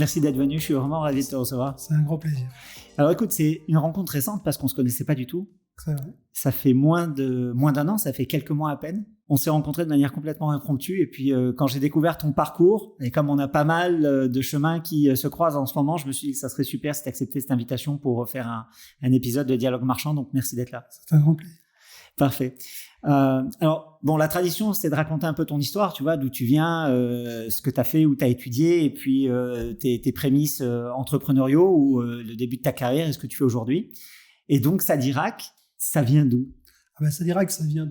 Merci d'être venu, je suis vraiment ravi de te recevoir. C'est un grand plaisir. Alors écoute, c'est une rencontre récente parce qu'on ne se connaissait pas du tout. C'est vrai. Ça fait moins d'un an, ça fait quelques mois à peine. On s'est rencontrés de manière complètement impromptue et puis quand j'ai découvert ton parcours, et comme on a pas mal de chemins qui se croisent en ce moment, je me suis dit que ça serait super si tu acceptais cette invitation pour faire un épisode de Dialogue Marchand, donc merci d'être là. C'est un grand plaisir. Parfait. Alors, bon, la tradition, c'est de raconter un peu ton histoire, tu vois, d'où tu viens, ce que tu as fait, où tu as étudié, et puis tes prémices entrepreneuriaux ou le début de ta carrière et ce que tu fais aujourd'hui. Et donc, Sadirac, ça vient d'où ? Sadirac, ça vient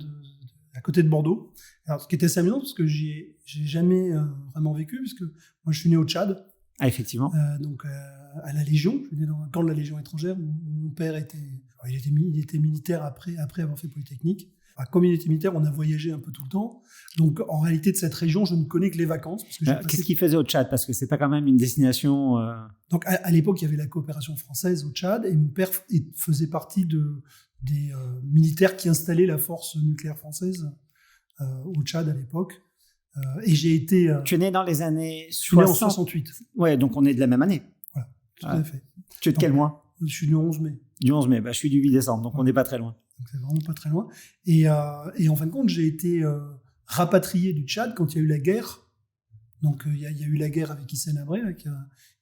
à côté de Bordeaux. Alors, ce qui était assez amusant, parce que j'ai jamais vraiment vécu, puisque moi, je suis né au Tchad. Ah, effectivement. Donc, à la Légion. Je suis né dans un camp de la Légion étrangère. Mon père était militaire après avoir fait Polytechnique. Enfin, comme il était militaire, on a voyagé un peu tout le temps. Donc, en réalité, de cette région, je ne connais que les vacances. Qu'est-ce qu'il faisait au Tchad ? Parce que c'est pas quand même une destination... Donc, à l'époque, il y avait la coopération française au Tchad, et mon père faisait partie des militaires qui installaient la force nucléaire française au Tchad à l'époque. Et j'ai été... Tu es né dans les années 60. Je suis né en 68. Ouais, donc on est de la même année. Voilà, tout à fait. Tu es de quel mois ? Je suis du 11 mai. Du 11 mai, je suis du 8 décembre, donc on n'est pas très loin. Donc c'est vraiment pas très loin. Et en fin de compte, j'ai été rapatrié du Tchad quand il y a eu la guerre. Donc il y a eu la guerre avec Hissène Habré, avec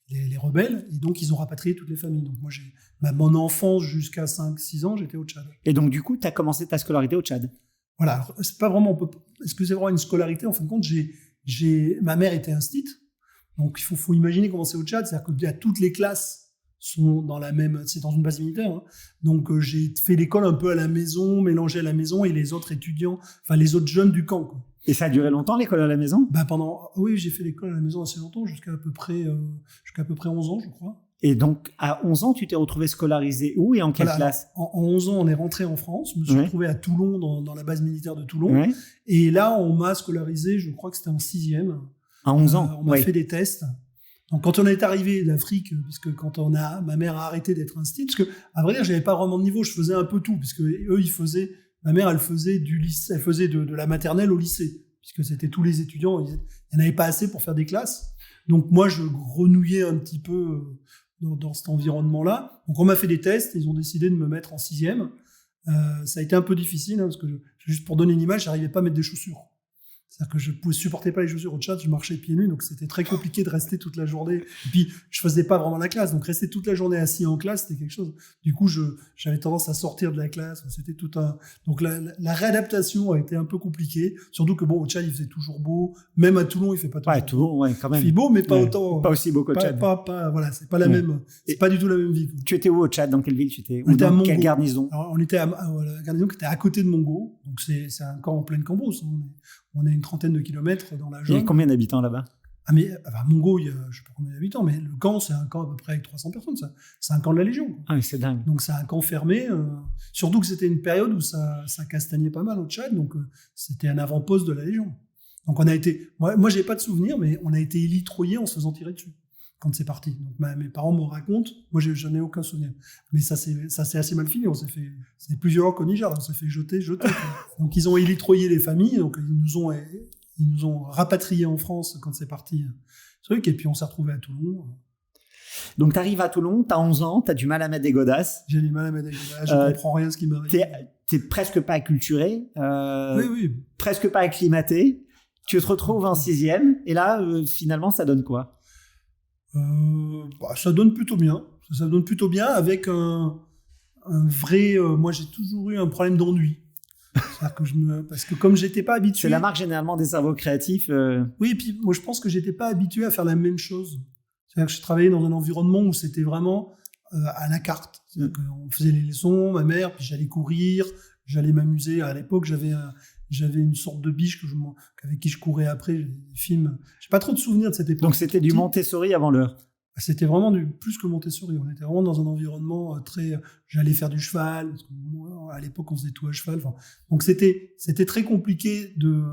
les rebelles, et donc ils ont rapatrié toutes les familles. Donc moi, mon enfance jusqu'à 5-6 ans, j'étais au Tchad. Et donc du coup, tu as commencé ta scolarité au Tchad ? Voilà, alors, c'est pas vraiment... Est-ce que c'est vraiment une scolarité ? En fin de compte, ma mère était instite, donc il faut imaginer comment c'est au Tchad, c'est-à-dire que toutes les classes sont dans la même... C'est dans une base militaire, hein. Donc j'ai fait l'école un peu à la maison, mélangée à la maison, et les autres étudiants, enfin les autres jeunes du camp, quoi. Et ça a duré longtemps, l'école à la maison ? Oui, j'ai fait l'école à la maison assez longtemps, jusqu'à à peu près 11 ans, je crois. Et donc, à 11 ans, tu t'es retrouvé scolarisé où et en quelle classe ? En 11 ans, on est rentré en France. Je me suis retrouvé à Toulon, dans la base militaire de Toulon. Ouais. Et là, on m'a scolarisé, je crois que c'était en 6e. À 11 ans ? On m'a fait des tests. Donc, quand on est arrivé d'Afrique, puisque ma mère a arrêté d'être instite, parce que, à vrai dire, j'avais pas vraiment de niveau, je faisais un peu tout, puisque eux, ma mère, elle faisait du lycée, elle faisait de la maternelle au lycée, puisque c'était tous les étudiants, il n'y en avait pas assez pour faire des classes. Donc, moi, je grenouillais un petit peu dans cet environnement-là. Donc, on m'a fait des tests, ils ont décidé de me mettre en 6e. Ça a été un peu difficile, hein, parce que juste pour donner une image, j'arrivais pas à mettre des chaussures. C'est-à-dire que je ne supportais pas les chaussures au Tchad, je marchais pieds nus, donc c'était très compliqué de rester toute la journée. Et puis, je faisais pas vraiment la classe, donc rester toute la journée assis en classe, c'était quelque chose. Du coup, j'avais tendance à sortir de la classe. C'était tout un... Donc, la réadaptation a été un peu compliquée. Surtout que bon, au Tchad, il faisait toujours beau. Même à Toulon, il fait pas toujours beau. Toulon, quand même. Il fait beau, mais pas autant. Pas aussi beau qu'au Tchad. Voilà, c'est pas la même. C'est pas du tout la même vie, quoi. Tu étais où au Tchad ? Dans quelle ville tu étais ? On était à Mongo. Quelle garnison ? Alors, on était à la garnison qui était à côté de Mongo. Donc, c'est un camp en pleine cambrousse. On est une trentaine de kilomètres dans la jungle. Il y a combien d'habitants là-bas ? Mongo, il y a, je sais pas combien d'habitants, mais le camp, c'est un camp à peu près avec 300 personnes. C'est un camp de la Légion, quoi. Ah, mais c'est dingue. Donc, c'est un camp fermé. Surtout que c'était une période où ça castagnait pas mal au Tchad. Donc, c'était un avant-poste de la Légion. Donc, on a été... Moi, j'ai pas de souvenir, mais on a été élitreillés en se faisant tirer dessus quand c'est parti. Donc, mes parents me racontent. Moi, j'en ai aucun souvenir. Mais ça s'est assez mal fini. C'est plus violent qu'au Niger. On s'est fait jeter. Donc, ils ont élitreillé les familles. Donc, ils nous ont rapatriés en France quand c'est parti. Et puis, on s'est retrouvés à Toulon. Donc, tu arrives à Toulon, tu as 11 ans, tu as du mal à mettre des godasses. J'ai du mal à mettre des godasses, je comprends rien à ce qui m'arrive. T'es presque pas acculturé, oui. Presque pas acclimaté. Tu te retrouves en 6e, et là, finalement, ça donne quoi ? Ça donne plutôt bien. Ça donne plutôt bien avec un vrai... moi, j'ai toujours eu un problème d'ennui. C'est-à-dire que parce que comme j'étais pas habitué... C'est la marque généralement des cerveaux créatifs. Oui, et puis moi, je pense que j'étais pas habitué à faire la même chose. C'est-à-dire que je travaillais dans un environnement où c'était vraiment à la carte. C'est-à-dire qu'on faisait les leçons, ma mère, puis j'allais courir, j'allais m'amuser. À l'époque, j'avais une sorte de biche avec qui je courais après, des films. J'ai pas trop de souvenirs de cette époque. Donc c'était du Montessori avant l'heure. C'était vraiment plus que Montessori. On était vraiment dans un environnement très... J'allais faire du cheval. Parce que moi, à l'époque, on faisait tout à cheval. Donc c'était très compliqué de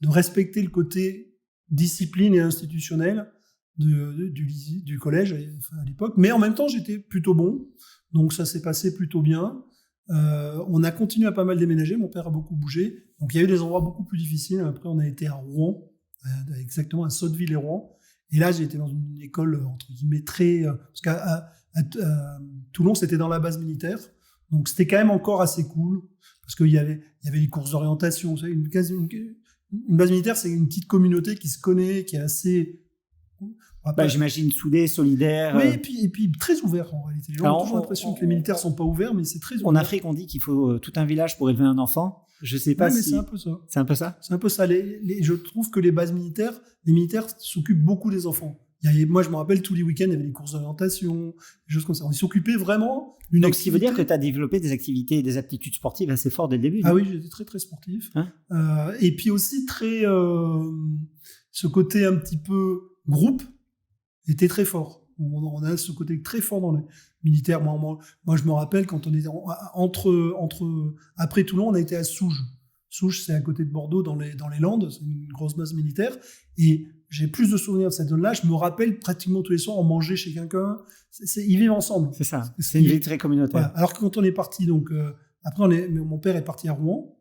respecter le côté discipline et institutionnel du collège à l'époque. Mais en même temps, j'étais plutôt bon. Donc ça s'est passé plutôt bien. On a continué à pas mal déménager. Mon père a beaucoup bougé. Donc il y a eu des endroits beaucoup plus difficiles. Après, on a été à Rouen, exactement à Sotteville et Rouen. Et là, j'ai été dans une école, entre guillemets, parce qu'à Toulon, c'était dans la base militaire. Donc, c'était quand même encore assez cool. Parce qu'il y avait les courses d'orientation. Vous savez, une base militaire, c'est une petite communauté qui se connaît, qui est assez... j'imagine soudée, solidaire. Oui, et puis très ouvert en réalité. Les gens ont toujours l'impression que les militaires sont pas ouverts, mais c'est très ouvert. En Afrique, on dit qu'il faut tout un village pour élever un enfant. Je sais pas mais si... c'est un peu ça. C'est un peu ça. C'est un peu ça. Je trouve que les bases militaires, les militaires s'occupent beaucoup des enfants. Moi, je me rappelle, tous les week-ends, il y avait des courses d'orientation, des choses comme ça. On s'occupaient vraiment d'une activité. Donc, ce qui veut dire que tu as développé des activités et des aptitudes sportives assez fortes dès le début. Ah oui, j'étais très, très sportif. Et puis aussi, ce côté un petit peu groupe était très fort. On a ce côté très fort dans les militaires. Moi, je me rappelle, quand on était après Toulon, on a été à Souges. Souges, c'est à côté de Bordeaux, dans les Landes. C'est une grosse base militaire. Et j'ai plus de souvenirs de cette zone-là. Je me rappelle pratiquement tous les soirs, on mangeait chez quelqu'un. Ils vivent ensemble. C'est ça. C'est une vie très communautaire. Voilà. Alors que quand on est parti, après, mon père est parti à Rouen.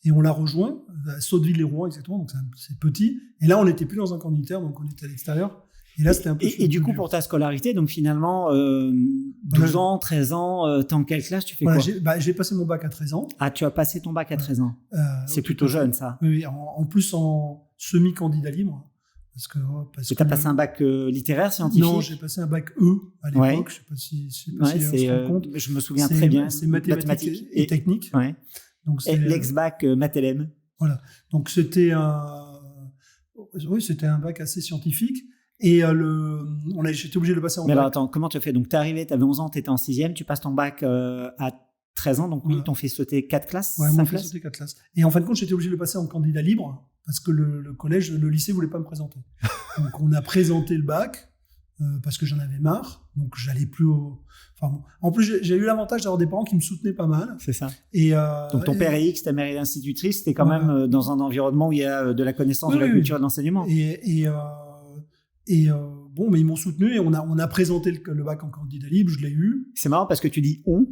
Et on l'a rejoint, à Sotteville-les-Rouen, exactement. Donc, c'est petit. Et là, on n'était plus dans un camp militaire, donc on était à l'extérieur. Et là, c'était un peu... Et du coup, pour ta scolarité, donc finalement, 12 ans, 13 ans, t'es en quelle classe, tu fais quoi? J'ai passé mon bac à 13 ans. Ah, tu as passé ton bac à 13 ans. C'est plutôt jeune, ça. Oui, en plus en semi-candidat libre. Parce que tu as passé un bac littéraire, scientifique? Non, j'ai passé un bac E à l'époque. Ouais. Je sais pas si on se rend compte. Je me souviens très bien. C'est mathématiques et technique. Ouais. Donc, et l'ex-bac Math-LM. Voilà. Donc, c'était un bac assez scientifique. Et j'étais obligé de le passer en bac. Mais alors, attends, comment tu fais? Donc, t'es arrivé, t'avais 11 ans, t'étais en 6e, tu passes ton bac à 13 ans, donc oui, ils t'ont fait sauter 4 classes? Ouais, ils m'ont fait sauter 4 classes. Et en fin de compte, j'étais obligé de le passer en candidat libre, parce que le collège, le lycée voulait pas me présenter. Donc, on a présenté le bac, parce que j'en avais marre, donc j'allais plus au... Enfin, bon. En plus, j'ai eu l'avantage d'avoir des parents qui me soutenaient pas mal. C'est ça. Et donc ton père est X, ta mère est institutrice, c'était quand même dans un environnement où il y a de la connaissance, de la culture et de l'enseignement. Bon, mais ils m'ont soutenu et on a présenté le bac en candidat libre, je l'ai eu. C'est marrant parce que tu dis on,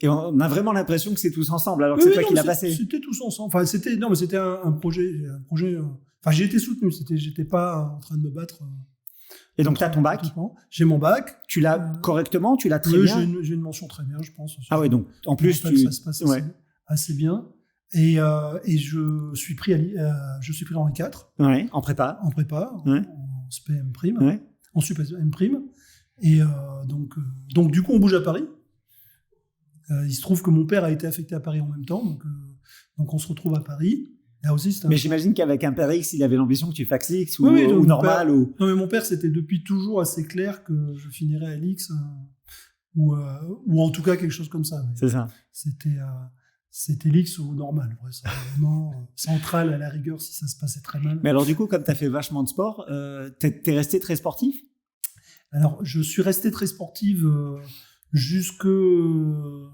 et on a vraiment l'impression que c'est tous ensemble, alors que c'est toi qui l'as passé. C'était tous ensemble. Enfin, c'était un projet. Enfin, j'ai été soutenu. J'étais pas en train de me battre. Et donc, tu as ton bac? J'ai mon bac. Tu l'as correctement? Tu l'as très bien? J'ai une mention très bien, je pense. Ah ouais, donc en plus, ça se passe assez bien. Et je suis pris en Henri IV. Ouais, en prépa. En prépa, ouais. En SPM prime. Ouais. En SPM prime. Et donc, du coup, on bouge à Paris. Il se trouve que mon père a été affecté à Paris en même temps. Donc on se retrouve à Paris. Là aussi, mais j'imagine qu'avec un père X, il avait l'ambition que tu fasses X ou normal. Non, mais mon père, c'était depuis toujours assez clair que je finirais à l'X ou en tout cas quelque chose comme ça. Ouais. C'est ça. C'était l'X ou normal. Ouais, c'est vraiment central à la rigueur si ça se passait très mal. Mais alors du coup, comme tu as fait vachement de sport, t'es resté très sportif? Alors, je suis resté très sportif jusqu'à que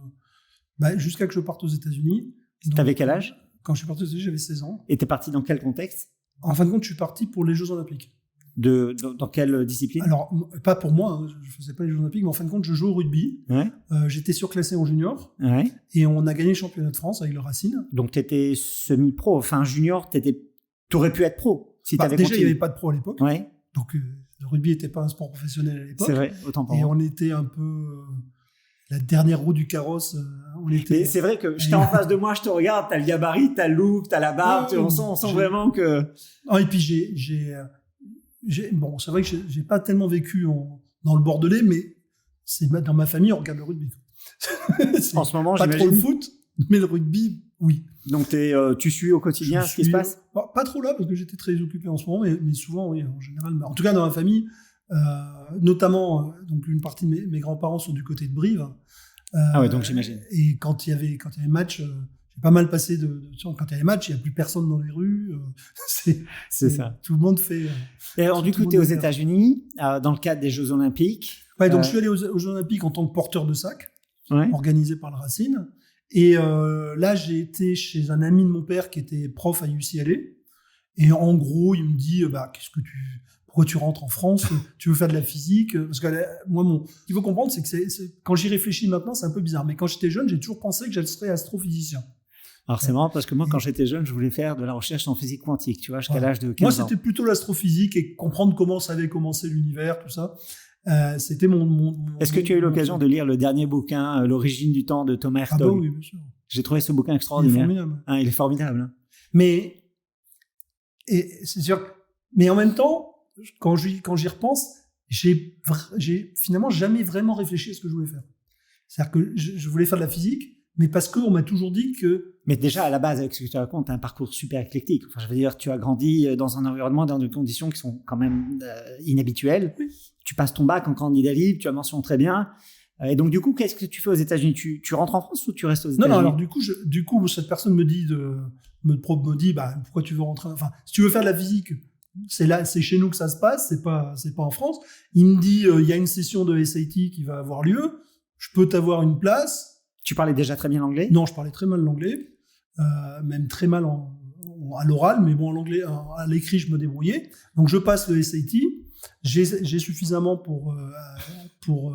je parte aux États-Unis. T'avais quel âge? Quand je suis parti aux États-Unis, j'avais 16 ans. Et t'es parti dans quel contexte? En fin de compte, je suis parti pour les Jeux Olympiques. Dans quelle discipline? Alors, pas pour moi, hein, je ne faisais pas les Jeux Olympiques, mais en fin de compte, je joue au rugby. Ouais. J'étais surclassé en junior. Ouais. Et on a gagné le championnat de France avec le Racine. Donc, tu étais semi-pro. Enfin, junior, tu aurais pu être pro si tu avais déjà, il n'y avait pas de pro à l'époque. Ouais. Donc, le rugby n'était pas un sport professionnel à l'époque. C'est vrai, autant pour moi. Et on était un peu la dernière roue du carrosse. Mais c'est vrai que j'étais en face de moi, je te regarde, t'as le gabarit, t'as le look, t'as la barbe, on sent vraiment que... Ah, et puis bon, c'est vrai que j'ai pas tellement vécu dans le Bordelais, mais dans ma famille, on regarde le rugby. En ce moment, pas trop le foot, mais le rugby, oui. Donc tu suis au quotidien ce qui se passe? Pas trop là, parce que j'étais très occupé en ce moment, mais souvent, oui, en général. En tout cas, dans ma famille, notamment, donc une partie de mes grands-parents sont du côté de Brive. Ah ouais, donc j'imagine. Et quand il y avait match, j'ai pas mal passé quand il y a les matchs, il n'y a plus personne dans les rues. C'est ça. Tout le monde fait. Et alors, du coup, tu es aux États-Unis, dans le cadre des Jeux Olympiques. Ouais, donc je suis allé aux Jeux Olympiques en tant que porteur de sac, organisé par le Racine. Et là, j'ai été chez un ami de mon père qui était prof à UCLA. Et en gros, il me dit pourquoi tu rentres en France? Tu veux faire de la physique? Parce que moi, ce qu'il faut comprendre, c'est que quand j'y réfléchis maintenant, c'est un peu bizarre. Mais quand j'étais jeune, j'ai toujours pensé que je serais astrophysicien. Alors, c'est marrant parce que moi, quand j'étais jeune, je voulais faire de la recherche en physique quantique, tu vois, jusqu'à l'âge de 15 Moi, ans. c'était plutôt l'astrophysique et comprendre comment ça avait commencé l'univers, tout ça. C'était Est-ce que tu as eu l'occasion de lire le dernier bouquin, L'origine du temps de Thomas Hertog? Ah bah oui, bien sûr. J'ai trouvé ce bouquin Il est extraordinaire. formidable. Il est formidable. Mais, et c'est sûr, mais en même temps, quand j'y repense, j'ai finalement jamais vraiment réfléchi à ce que je voulais faire. C'est-à-dire que je voulais faire de la physique, mais parce qu'on m'a toujours dit que... Mais déjà, à la base, avec ce que tu racontes, tu as un parcours super éclectique. Enfin, je veux dire, tu as grandi dans un environnement, dans des conditions qui sont quand même inhabituelles. Oui. Tu passes ton bac en candidat libre, tu as mentionné très bien. Et donc, du coup, qu'est-ce que tu fais aux États-Unis? Tu rentres en France ou tu restes aux États-Unis? Non, alors du coup, cette personne me dit, pourquoi tu veux rentrer? Enfin, si tu veux faire de la physique, c'est chez nous que ça se passe, c'est pas en France. Il me dit, il y a une session de SAT qui va avoir lieu, je peux t'avoir une place. Tu parlais déjà très bien l'anglais? Non, je parlais très mal l'anglais, même très mal à l'oral, mais bon, en anglais, à l'écrit, je me débrouillais. Donc, je passe le SAT, j'ai suffisamment pour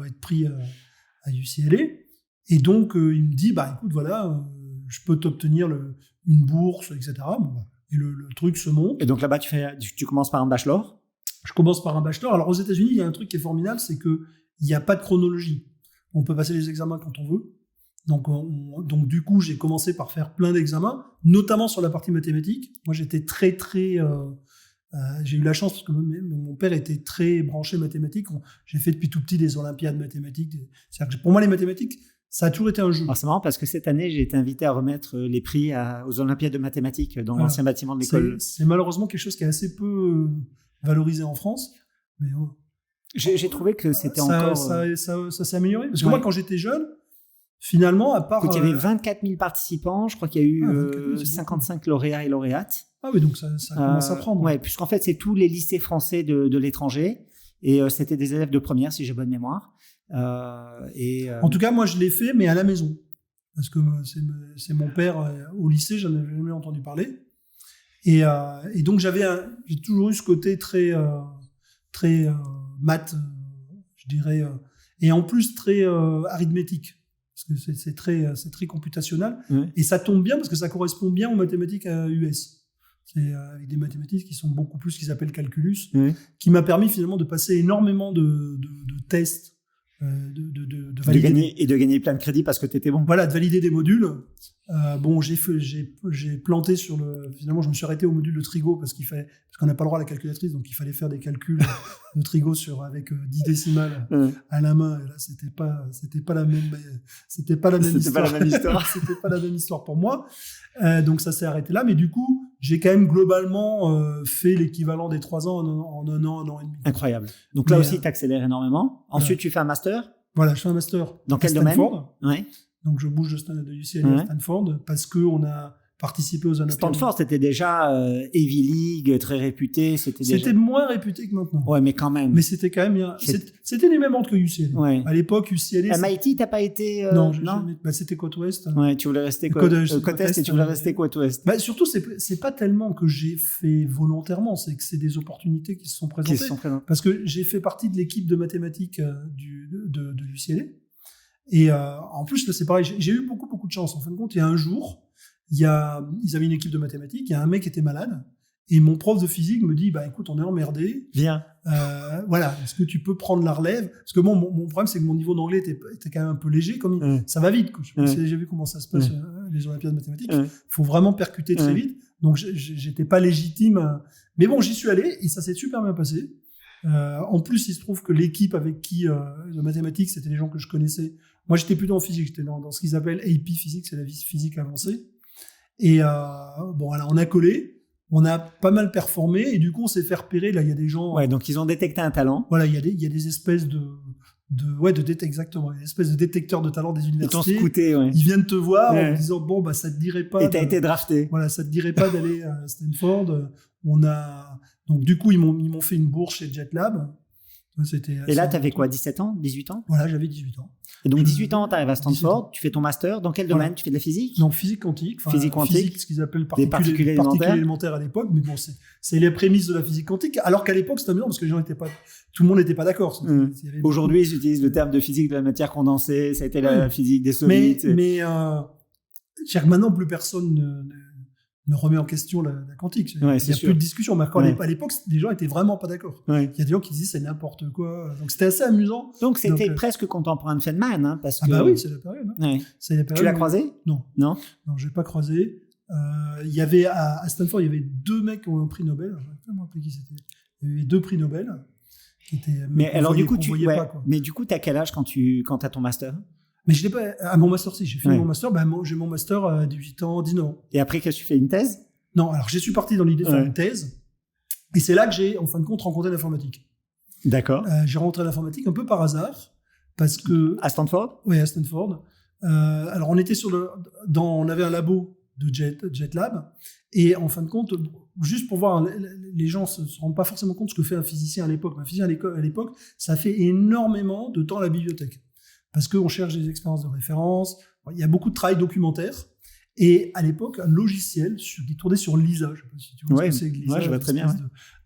être pris à UCLA, et donc, il me dit, écoute, voilà, je peux t'obtenir une bourse, etc. Bon, et le truc se monte. Et donc là-bas, tu commences par un bachelor? Je commence par un bachelor. Alors, aux États-Unis, il y a un truc qui est formidable, c'est qu'il n'y a pas de chronologie. On peut passer les examens quand on veut. Donc du coup, j'ai commencé par faire plein d'examens, notamment sur la partie mathématique. Moi, j'étais très, j'ai eu la chance parce que mon père était très branché mathématiques. J'ai fait depuis tout petit des olympiades mathématiques. C'est-à-dire que pour moi, les mathématiques, ça a toujours été un jeu. Alors c'est marrant parce que cette année, j'ai été invité à remettre les prix aux olympiades de mathématiques dans l'ancien bâtiment de l'école. C'est malheureusement quelque chose qui est assez peu valorisé en France. Mais j'ai trouvé que c'était ça s'est amélioré. Parce que moi, quand j'étais jeune, finalement, à part... Écoute, il y avait 24 000 participants, je crois qu'il y a eu 55 lauréats et lauréates. Ah oui, donc ça commence à prendre. Oui, puisqu'en fait, c'est tous les lycées français de l'étranger, et c'était des élèves de première, si j'ai bonne mémoire. En tout cas, moi, je l'ai fait, mais à la maison. Parce que c'est mon père au lycée, j'en avais jamais entendu parler. Et donc, j'ai toujours eu ce côté très maths, je dirais, et en plus très arithmétique. Parce que c'est très computationnel. Et ça tombe bien parce que ça correspond bien aux mathématiques US. C'est avec des mathématiques qui sont beaucoup plus, qu'ils appellent calculus, qui m'a permis finalement de passer énormément de tests, de valider. De gagner plein de crédits parce que tu étais bon. Voilà, de valider des modules. J'ai planté finalement, je me suis arrêté au module de trigo parce qu'on n'a pas le droit à la calculatrice, donc il fallait faire des calculs de trigo avec 10 décimales à la main. Et là, c'était pas la même histoire. C'était pas la même histoire pour moi. Donc ça s'est arrêté là, mais du coup, j'ai quand même globalement fait l'équivalent des 3 ans en un an et demi. Incroyable. Donc là aussi, tu accélères énormément. Ensuite, tu fais un master. Voilà, je fais un master. Dans quel domaine? Ouais. Donc, je bouge de UCLA à Stanford parce qu'on a participé aux Olympiades. Stanford, c'était déjà Ivy League, très réputé. C'était moins réputé que maintenant. Ouais, mais quand même. Mais c'était quand même bien. C'était les mêmes ordres que UCLA. Ouais. À l'époque, UCLA... MIT, t'as pas été... Non. C'était côte ouest. Ouais, tu voulais rester côte est et tu voulais rester côte ouest. Surtout, c'est pas tellement que j'ai fait volontairement, c'est que c'est des opportunités qui se sont présentées. Parce que j'ai fait partie de l'équipe de mathématiques de UCLA. Et en plus, là, c'est pareil, j'ai eu beaucoup de chance. En fin de compte, il y a un jour, ils avaient une équipe de mathématiques, il y a un mec qui était malade, et mon prof de physique me dit, écoute, on est emmerdé. Viens. Voilà, est-ce que tu peux prendre la relève? Parce que mon problème, c'est que mon niveau d'anglais était quand même un peu léger, ça va vite. J'ai vu comment ça se passe, les Olympiades mathématiques. Faut vraiment percuter très vite. Donc, j'étais pas légitime. Mais bon, j'y suis allé, et ça s'est super bien passé. En plus, il se trouve que l'équipe avec qui de mathématiques, c'était des gens que je connaissais. Moi, j'étais plutôt en physique, j'étais dans ce qu'ils appellent AP physique, c'est la physique avancée. Et voilà, on a collé, on a pas mal performé, et du coup, on s'est fait repérer. Là, il y a des gens. Ouais, donc ils ont détecté un talent. Voilà, il y a des espèces exactement, des espèces de détecteurs de talent des universités. Ils t'ont scouté, ouais. Ils viennent te voir en disant, ça te dirait pas. Et t'as été drafté. Voilà, ça te dirait pas d'aller à Stanford. Donc, du coup, ils m'ont fait une bourse chez JetLab. Et là, t'avais quoi, 17 ans, 18 ans? Voilà, j'avais 18 ans. Et donc, 18 ans, t'arrives à Stanford, tu fais ton master. Dans quel domaine? Tu fais de la physique? Non, physique quantique. Physique quantique. Physique, ce qu'ils appellent particules élémentaires à l'époque. Mais bon, c'est les prémices de la physique quantique. Alors qu'à l'époque, c'était amusant parce que tout le monde n'était pas d'accord. Aujourd'hui, ils utilisent le terme de physique de la matière condensée. Ça a été la physique des solides. Mais C'est-à-dire que maintenant, plus personne ne remet en question la quantique. Il n'y a plus de discussion. Mais à l'époque, les gens étaient vraiment pas d'accord. Il y a des gens qui disaient c'est n'importe quoi. Donc c'était assez amusant. Donc c'était presque contemporain de Feynman, hein, parce que. Ah bah oui, c'est la période. Hein. C'est la période. Tu l'as croisé ? Non, je l'ai pas croisé. Il y avait à Stanford, il y avait 2 mecs qui ont un prix Nobel. Je ne sais pas me rappeler qui c'était. Il y avait 2 prix Nobel. Mais alors du coup, mais du coup, t'as quel âge quand t'as ton master ? Mais je l'ai pas à mon master, si j'ai fini mon master, j'ai mon master à 18 ans, 19 ans. Et après, qu'est-ce que tu fais, une thèse ? Non, alors je suis parti dans l'idée de faire une thèse, et c'est là que j'ai en fin de compte rencontré l'informatique. D'accord. J'ai rencontré l'informatique un peu par hasard, parce que à Stanford ? Oui, à Stanford. Alors on était on avait un labo de JetLab, et en fin de compte, juste pour voir, les gens se rendent pas forcément compte de ce que fait un physicien à l'époque. Un physicien à l'époque, ça fait énormément de temps à la bibliothèque. Parce qu'on cherche des expériences de référence, il y a beaucoup de travail documentaire, et à l'époque, un logiciel qui tournait sur Lisa, je ne sais pas si tu vois ce que c'est, Lisa, je vois très bien.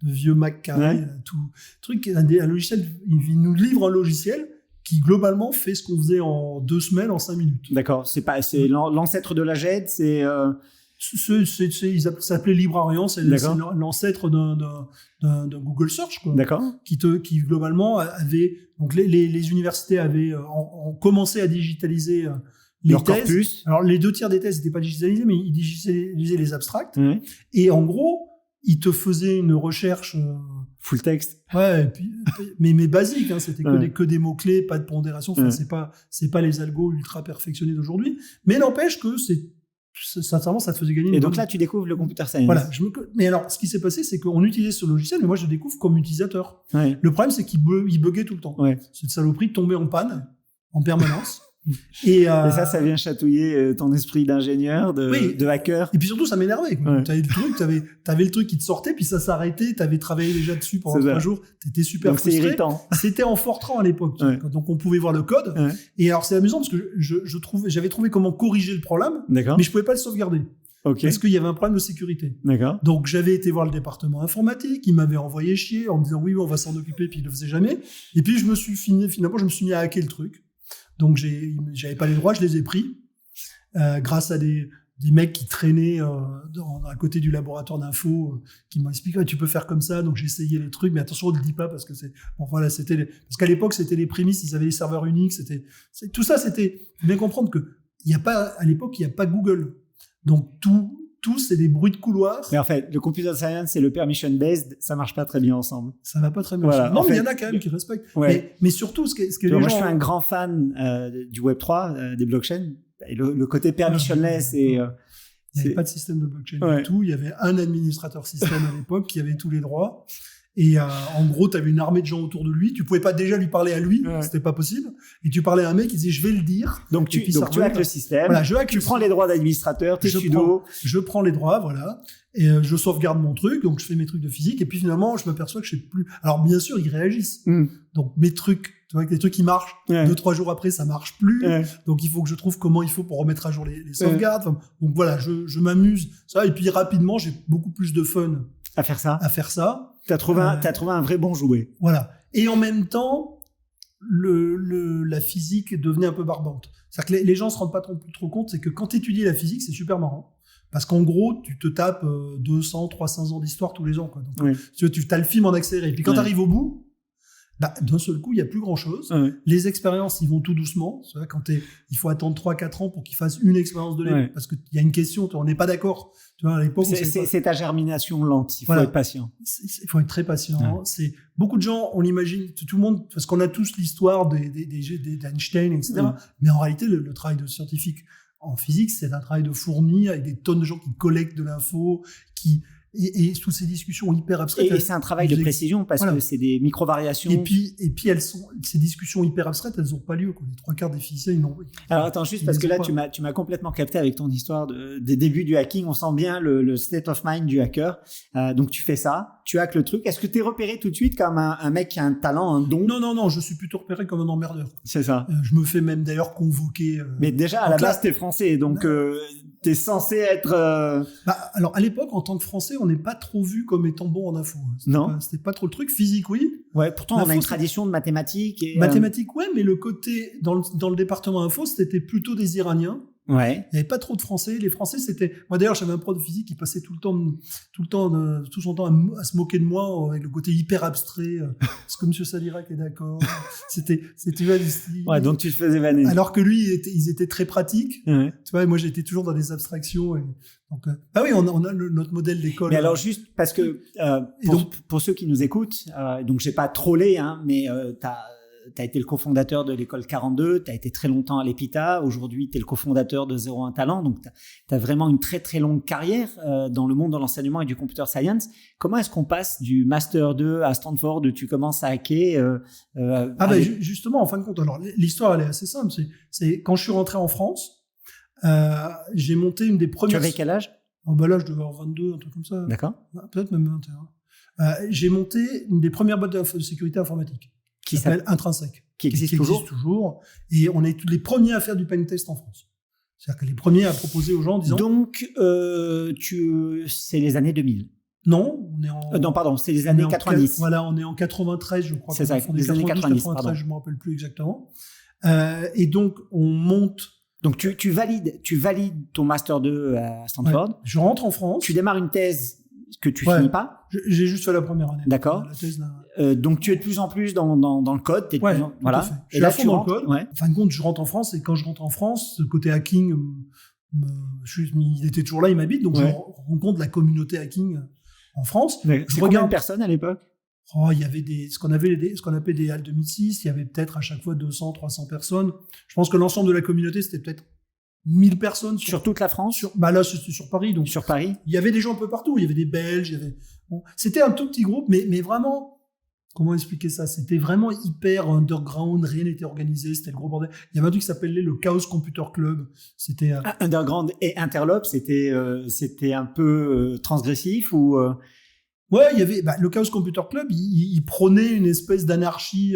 De vieux Mac carré, tout truc, un logiciel, il nous livre un logiciel qui globalement fait ce qu'on faisait en 2 semaines, en 5 minutes. D'accord, c'est l'ancêtre de la GED, c'est... Ça s'appelait Librarian, c'est l'ancêtre d'un Google Search, quoi. D'accord. Qui globalement avait, donc les universités avaient ont commencé à digitaliser les leur thèses. Corpus. Alors les 2 tiers des thèses n'étaient pas digitalisées, mais ils digitalisaient les abstracts. Et en gros, ils te faisaient une recherche full text. Ouais, mais basique, hein, c'était que des mots clés, pas de pondération. Enfin, c'est pas les algos ultra perfectionnés d'aujourd'hui. Mais n'empêche que sincèrement, ça te faisait gagner. Et donc là, tu découvres le computer science. Voilà. Mais alors, ce qui s'est passé, c'est qu'on utilisait ce logiciel, mais moi, je le découvre comme utilisateur. Ouais. Le problème, c'est qu'il buguait tout le temps. Ouais. Cette saloperie tombait en panne, en permanence. Et ça vient chatouiller ton esprit d'ingénieur, de hacker. Et puis surtout, ça m'énervait. T'avais le truc qui te sortait, puis ça s'arrêtait. T'avais travaillé déjà dessus pendant 3 jours. T'étais super frustré. C'est irritant. C'était en Fortran à l'époque. Donc on pouvait voir le code. Ouais. Et alors c'est amusant parce que j'avais trouvé comment corriger le problème, mais je pouvais pas le sauvegarder. Okay. Parce qu'il y avait un problème de sécurité. D'accord. Donc j'avais été voir le département informatique, ils m'avaient envoyé chier en me disant oui, on va s'en occuper, puis ils le faisaient jamais. Et puis je me suis mis à hacker le truc. Donc j'avais pas les droits, je les ai pris grâce à des mecs qui traînaient à côté du laboratoire d'info qui m'ont expliqué tu peux faire comme ça. Donc j'ai essayé les trucs, mais attention, on ne le dit pas parce que parce qu'à l'époque c'était les prémices, ils avaient les serveurs Unix, tout ça, c'était faut bien comprendre que à l'époque il y a pas Google, donc tout c'est des bruits de couloir. Mais en fait, le computer science et le permission based, ça marche pas très bien ensemble. Ça va pas très bien. Voilà, non, mais il y en a quand même qui respectent. Ouais. Mais surtout, ce que les moi, gens... je suis un grand fan du Web3, des blockchains. Et le côté permissionless il n'y avait pas de système de blockchain du tout. Il y avait un administrateur système à l'époque qui avait tous les droits. Et en gros, tu avais une armée de gens autour de lui. Tu pouvais pas déjà lui parler à lui, c'était pas possible. Et tu parlais à un mec qui disait je vais le dire. Donc tu hackes le système. Voilà, tu prends les droits d'administrateur, tes sudo. Je prends les droits, voilà. Et je sauvegarde mon truc, donc je fais mes trucs de physique. Et puis finalement, je m'aperçois que je sais plus. Alors bien sûr, ils réagissent. Donc mes trucs, tu vois, les trucs qui marchent. 2-3 jours après, ça marche plus. Donc il faut que je trouve comment il faut pour remettre à jour les sauvegardes. Enfin, donc voilà, je m'amuse. Ça. Et puis rapidement, j'ai beaucoup plus de fun à faire ça. T'as trouvé un vrai bon jouet. Voilà. Et en même temps, la physique devenait un peu barbante. C'est-à-dire que les gens se rendent pas trop compte, c'est que quand tu étudies la physique, c'est super marrant. Parce qu'en gros, tu te tapes 200, 300 ans d'histoire tous les ans, quoi. Donc, tu as le film en accéléré. Et puis quand tu arrives au bout, d'un seul coup, il n'y a plus grand-chose. Les expériences, ils vont tout doucement. C'est vrai, il faut attendre 3-4 ans pour qu'ils fassent une expérience de lait. Parce qu'il y a une question, on n'est pas d'accord. Tu vois, à l'époque, c'est ta germination lente. Il faut être patient. Il faut être très patient. C'est beaucoup de gens, on l'imagine, tout le monde, parce qu'on a tous l'histoire d'Einstein, etc. Mais en réalité, le travail de scientifique en physique, c'est un travail de fourmi avec des tonnes de gens qui collectent de l'info, et toutes ces discussions hyper abstraites. Et c'est un travail de précision parce que c'est des micro-variations. Et puis ces discussions hyper abstraites, elles n'ont pas lieu. Les 3/4 des physiciens, ils n'ont. Alors attends, juste parce que là, tu m'as complètement capté avec ton histoire des débuts du hacking. On sent bien le state of mind du hacker. Donc tu fais ça, tu hackes le truc. Est-ce que tu es repéré tout de suite comme un mec qui a un talent, un don ? Non, je suis plutôt repéré comme un emmerdeur. C'est ça. Je me fais même d'ailleurs convoquer. Mais déjà, à la base, t'es français, donc t'es censé être... alors, à l'époque, en tant que Français, on n'est pas trop vu comme étant bon en info. C'était pas trop le truc. Physique, oui. Ouais, pourtant, on a une tradition de mathématiques. Mathématiques, ouais, mais le côté... Dans le département info, c'était plutôt des Iraniens. Ouais. Il n'y avait pas trop de Français. Les Français, c'était... Moi, d'ailleurs, j'avais un prof de physique qui passait tout son temps à se moquer de moi avec le côté hyper abstrait. Est-ce que M. Salirac est d'accord? C'était Ouais, donc tu te faisais vanner. Alors que lui, ils étaient très pratiques. Ouais. Tu vois, moi, j'étais toujours dans des abstractions. Donc, oui, on a notre modèle d'école. Mais alors, juste parce que pour ceux qui nous écoutent, donc j'ai pas trollé, hein, mais t'as été le cofondateur de l'école 42, t'as été très longtemps à l'EPITA, aujourd'hui t'es le cofondateur de 01 Talent, donc t'as vraiment une très très longue carrière dans le monde de l'enseignement et du computer science. Comment est-ce qu'on passe du Master 2 à Stanford où tu commences à hacker justement, en fin de compte, alors l'histoire elle est assez simple. C'est quand je suis rentré en France, j'ai monté une des premières... Tu avais quel âge? Là, je devais avoir 22, un truc comme ça. D'accord. Peut-être même 21. J'ai monté une des premières boîtes de sécurité informatique. Qui s'appelle Intrinsèque. Qui existe toujours. Et on est les premiers à faire du pentest en France. C'est-à-dire que les premiers à proposer aux gens en disant... Donc, c'est les années 2000. Non, on est en... non, pardon, c'est les années 90. Voilà, on est en 93, je crois. C'est ça, les années 90, pardon. Je ne me rappelle plus exactement. Et donc, on monte... Donc, tu valides ton Master 2 à Stanford. Ouais. Je rentre en France. Tu démarres une thèse que tu finis pas. J'ai juste fait la première année. D'accord. La thèse, donc tu es de plus en plus dans le code. Voilà. Je suis à fond dans le code. Ouais. En fin de compte, je rentre en France et quand je rentre en France, ce côté hacking, il était toujours là, il m'habite. Donc je rencontre la communauté hacking en France. Je regarde personne à l'époque. Il y avait ce qu'on appelait des HAL 2006. Il y avait peut-être à chaque fois 200, 300 personnes. Je pense que l'ensemble de la communauté, c'était peut-être 1000 personnes sur toute la France. Là, c'était sur Paris. Donc sur Paris, il y avait des gens un peu partout. Il y avait des Belges. C'était un tout petit groupe, mais vraiment, comment expliquer ça? C'était vraiment hyper underground. Rien n'était organisé. C'était le gros bordel. Il y avait un truc qui s'appelait le Chaos Computer Club. C'était underground et interlope. C'était un peu transgressif ou. Ouais, il y avait le Chaos Computer Club, il prônait une espèce d'anarchie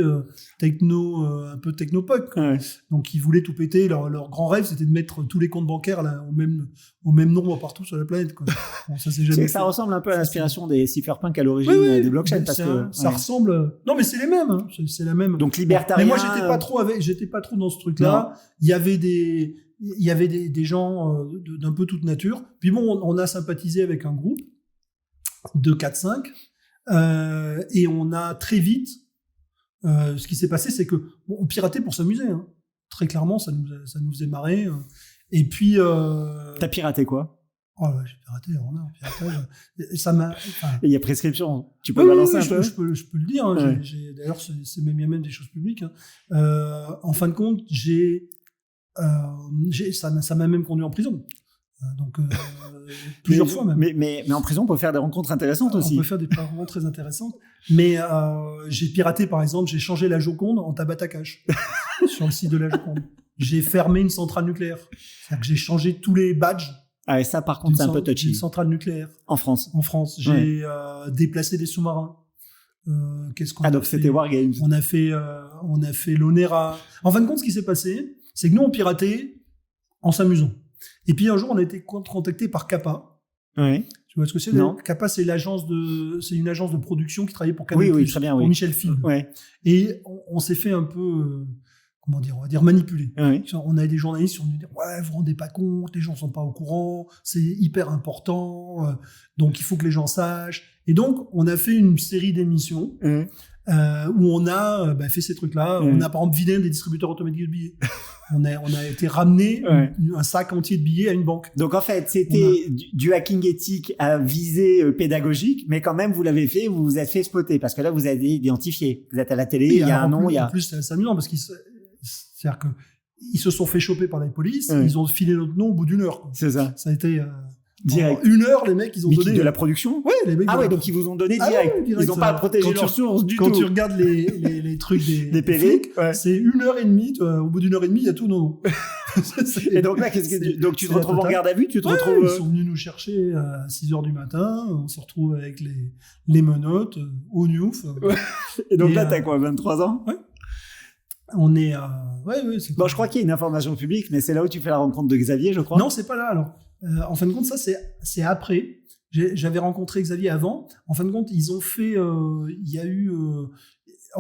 techno, un peu technopunk. Ouais. Donc ils voulaient tout péter. Leur grand rêve, c'était de mettre tous les comptes bancaires là, au même nombre partout sur la planète. Quoi. Bon, ça c'est jamais. Ça ressemble un peu à l'inspiration des cypherpunks à l'origine des blockchains, parce que ça ressemble. Non, mais c'est les mêmes. Hein. C'est la même. Donc libertarien. Mais moi, j'étais pas trop dans ce truc-là. Non. Il y avait des gens d'un peu toute nature. Puis bon, on a sympathisé avec un groupe de 4-5, et on a très vite, ce qui s'est passé, c'est que on piratait pour s'amuser. Hein. Très clairement, ça nous faisait marrer. Et puis... T'as piraté quoi? J'ai piraté, piratage. Ça m'a... Il y a prescription, tu peux balancer un peu? Je peux le dire. Hein. Ouais. D'ailleurs, il y a même des choses publiques. Hein. En fin de compte, ça m'a même conduit en prison. Donc plusieurs fois même. Mais en prison, on peut faire des rencontres intéressantes aussi. On peut faire des rencontres très intéressantes. Mais j'ai piraté, par exemple, j'ai changé la Joconde en Tabata Cash sur le site de la Joconde. J'ai fermé une centrale nucléaire. C'est-à-dire que j'ai changé tous les badges. Ah, et ça, par contre, c'est un peu touchy. Une centrale nucléaire. En France. J'ai déplacé des sous-marins. Qu'est-ce qu'on a donc fait? c'était Wargames. On a fait l'ONERA. En fin de compte, ce qui s'est passé, c'est que nous, on piratait en s'amusant. Et puis un jour, on a été contacté par Kappa. Oui. Tu vois ce que c'est? Non. Kappa, c'est une agence de production qui travaillait pour Canal+, très bien, pour Michel Film. Ouais. Et on s'est fait un peu, on va dire manipuler. Oui. On avait des journalistes qui ont dit ouais, vous vous rendez pas compte, les gens sont pas au courant, c'est hyper important, donc il faut que les gens sachent. Et donc, on a fait une série d'émissions. Où on a fait ces trucs-là. On a par exemple vidé des distributeurs automatiques de billets. on a été ramené un sac entier de billets à une banque. Donc en fait, c'était du hacking éthique à visée pédagogique, mais quand même vous l'avez fait, vous vous êtes fait spotter parce que là vous avez identifié. Vous êtes à la télé, il y a un nom, il y a. En plus, c'est amusant parce c'est-à-dire que ils se sont fait choper par la police, ils ont filé notre nom au bout d'une heure. Quoi. C'est ça. Ça a été direct. En 1 heure, les mecs, ils ont donné... de la production? Ouais, les mecs. Donc ils vous ont donné direct. Ouais, direct. Ils n'ont pas protégé leurs sources du tout. Quand tu regardes les trucs des PV, c'est 1h30, au bout d'1h30, il y a tout non. Et donc là, donc tu te retrouves en garde à vue, tu te retrouves... Ils sont venus nous chercher à 6h du matin, on se retrouve avec les menottes, au Newf. Et donc là, t'as quoi, 23 ans? Ouais. On est je crois qu'il y a une information publique, mais c'est là où tu fais la rencontre de Xavier, je crois. Non, c'est pas là, alors. En fin de compte, ça, c'est après. J'avais rencontré Xavier avant. En fin de compte, ils ont fait... en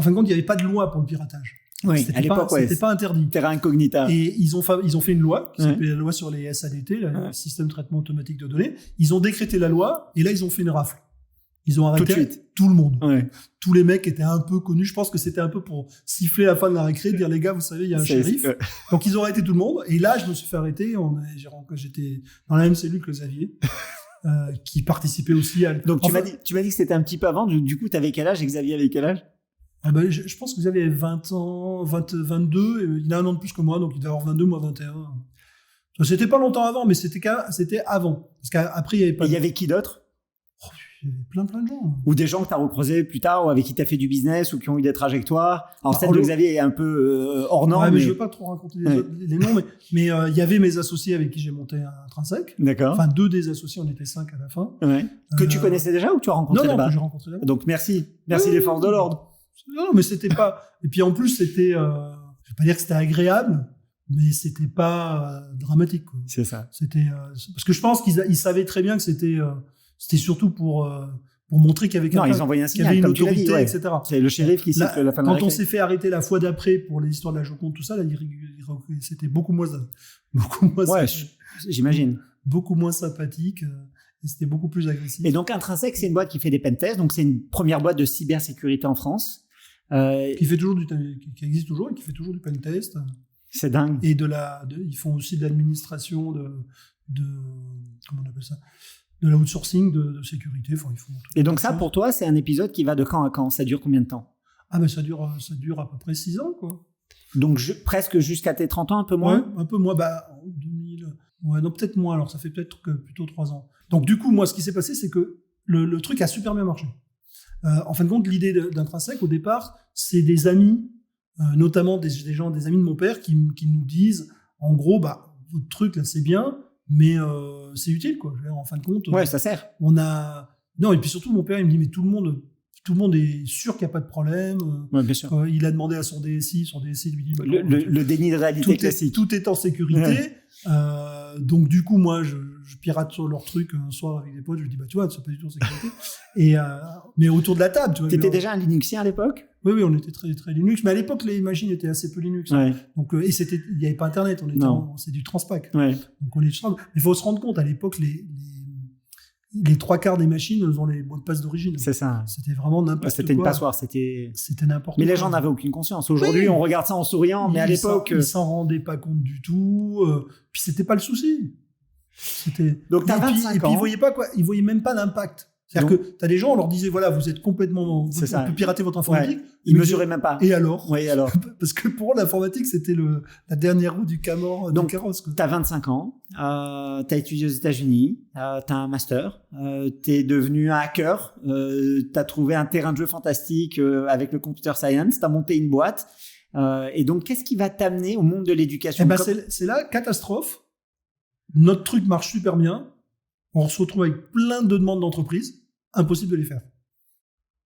fin de compte, il n'y avait pas de loi pour le piratage. Oui, à l'époque, c'était pas interdit. Terra incognita. Et ils ont fait une loi qui s'appelle la loi sur les SADT, le système de traitement automatique de données. Ils ont décrété la loi et là ils ont fait une rafle. Ils ont arrêté tout le monde. Ouais. Tous les mecs étaient un peu connus. Je pense que c'était un peu pour siffler à la fin de la récré, dire les gars, vous savez, il y a un shérif. Donc ils ont arrêté tout le monde. Et là, je me suis fait arrêter. J'étais dans la même cellule que Xavier, qui participait aussi à. Donc tu m'as dit que c'était un petit peu avant. Du coup, t'avais quel âge et Xavier avait quel âge? Je pense que Xavier avait 20 ans, 22. Il a un an de plus que moi, donc il devait avoir 22, moi 21. C'était pas longtemps avant, mais c'était avant. Parce qu'après, il y avait pas. Il y avait qui d'autre? Il y avait plein de gens. Ou des gens que tu as recroisés plus tard, ou avec qui tu as fait du business, ou qui ont eu des trajectoires. Alors, celle de Xavier est un peu hors norme. Ouais, mais je veux pas trop raconter les noms, mais il y avait mes associés avec qui j'ai monté Intrinsèque. D'accord. Enfin, 2 des associés, on était 5 à la fin. Ouais. Que tu connaissais déjà ou que tu as rencontré là-bas? Non, que j'ai rencontré là-bas. Donc, merci les forces de l'ordre. Non, mais c'était pas... Et puis, en plus, c'était... je vais pas dire que c'était agréable, mais c'était pas dramatique, quoi. C'est ça. C'était... parce que je pense qu'ils savaient très bien que c'était surtout pour montrer qu'il y avait quelqu'un, ils envoyaient un signal, qu'il y avait une autorité, etc. C'est le shérif qui siffle la fin de la récré. Quand on s'est fait arrêter la fois d'après pour les histoires de la Joconde, tout ça, là, c'était beaucoup moins j'imagine. Beaucoup moins sympathique. Et c'était beaucoup plus agressif. Et donc, Intrinsèque, c'est une boîte qui fait des pentests. Donc, c'est une première boîte de cybersécurité en France. Qui existe toujours et qui fait toujours du pentest. C'est dingue. Et ils font aussi de l'administration comment on appelle ça? De l'outsourcing de sécurité. Enfin, ils font et donc ça, pour toi, c'est un épisode qui va de quand à quand? Ça dure combien de temps? Ah ben ça dure à peu près 6 ans, quoi. Donc presque jusqu'à tes 30 ans, un peu moins? Ouais, un peu moins. En 2000... Ouais, non, peut-être moins. Alors ça fait peut-être plutôt 3 ans. Donc du coup, moi, ce qui s'est passé, c'est que le truc a super bien marché. En fin de compte, l'idée d'Intrinsèque, au départ, c'est des amis, notamment des amis de mon père, qui nous disent, en gros, votre truc, là, c'est bien, mais c'est utile, quoi. En fin de compte, ouais, ça sert. Non, et puis surtout, mon père, il me dit, mais tout le monde est sûr qu'il n'y a pas de problème. Ouais, bien sûr. Il a demandé à son DSI lui dit... le déni de réalité classique. Tout est en sécurité. Ouais. Donc, du coup, moi, je pirate sur leur truc un soir avec des potes. Je lui dis, tu vois, c'est pas du tout en sécurité. Mais autour de la table, tu vois. T'étais déjà un Linuxien à l'époque? Oui, on était très, très Linux. Mais à l'époque, les machines étaient assez peu Linux. Ouais. Donc, et il n'y avait pas Internet. C'est du Transpac. Ouais. Donc, mais il faut se rendre compte, à l'époque, les 3/4 des machines, elles ont les mots de passe d'origine. C'est ça. C'était vraiment n'importe quoi. C'était une passoire. C'était n'importe quoi. Mais les gens gens n'avaient aucune conscience. Aujourd'hui, on regarde ça en souriant, mais à l'époque... Ils s'en rendaient pas compte du tout. Puis c'était pas le souci. Donc t'as 25 ans. Et puis ils voyaient même pas l'impact. C'est-à-dire que t'as des gens, on leur disait, voilà, vous êtes complètement... Vous peut pirater votre informatique. Ouais. Ils mesuraient même pas. Et alors? Oui, alors. Parce que pour eux, l'informatique, c'était la dernière roue du carrosse. Donc, t'as 25 ans, t'as étudié aux États-Unis, t'as un master, t'es devenu un hacker, t'as trouvé un terrain de jeu fantastique avec le computer science, t'as monté une boîte. Et donc, qu'est-ce qui va t'amener au monde de l'éducation? C'est la catastrophe. Notre truc marche super bien. On se retrouve avec plein de demandes d'entreprises. Impossible de les faire.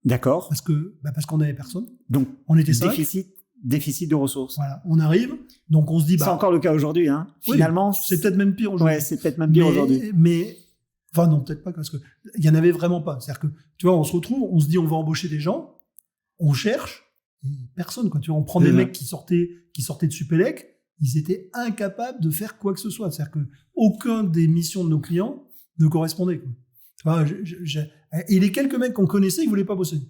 D'accord. Parce qu'on n'avait personne. Donc, on était 5. Déficit de ressources. Voilà. On arrive. Donc, on se dit... c'est encore le cas aujourd'hui, hein. Oui, finalement. C'est peut-être même pire aujourd'hui. Ouais, c'est peut-être même pire aujourd'hui. Mais... Enfin, non, peut-être pas, parce que il y en avait vraiment pas. C'est-à-dire que, tu vois, on se retrouve, on se dit, on va embaucher des gens. On cherche. Et personne, quoi. Tu vois, on prend des mecs qui sortaient de Supélec. Ils étaient incapables de faire quoi que ce soit. C'est-à-dire que aucun des missions de nos clients ne correspondait, quoi. Et les quelques mecs qu'on connaissait, ils voulaient pas bosser.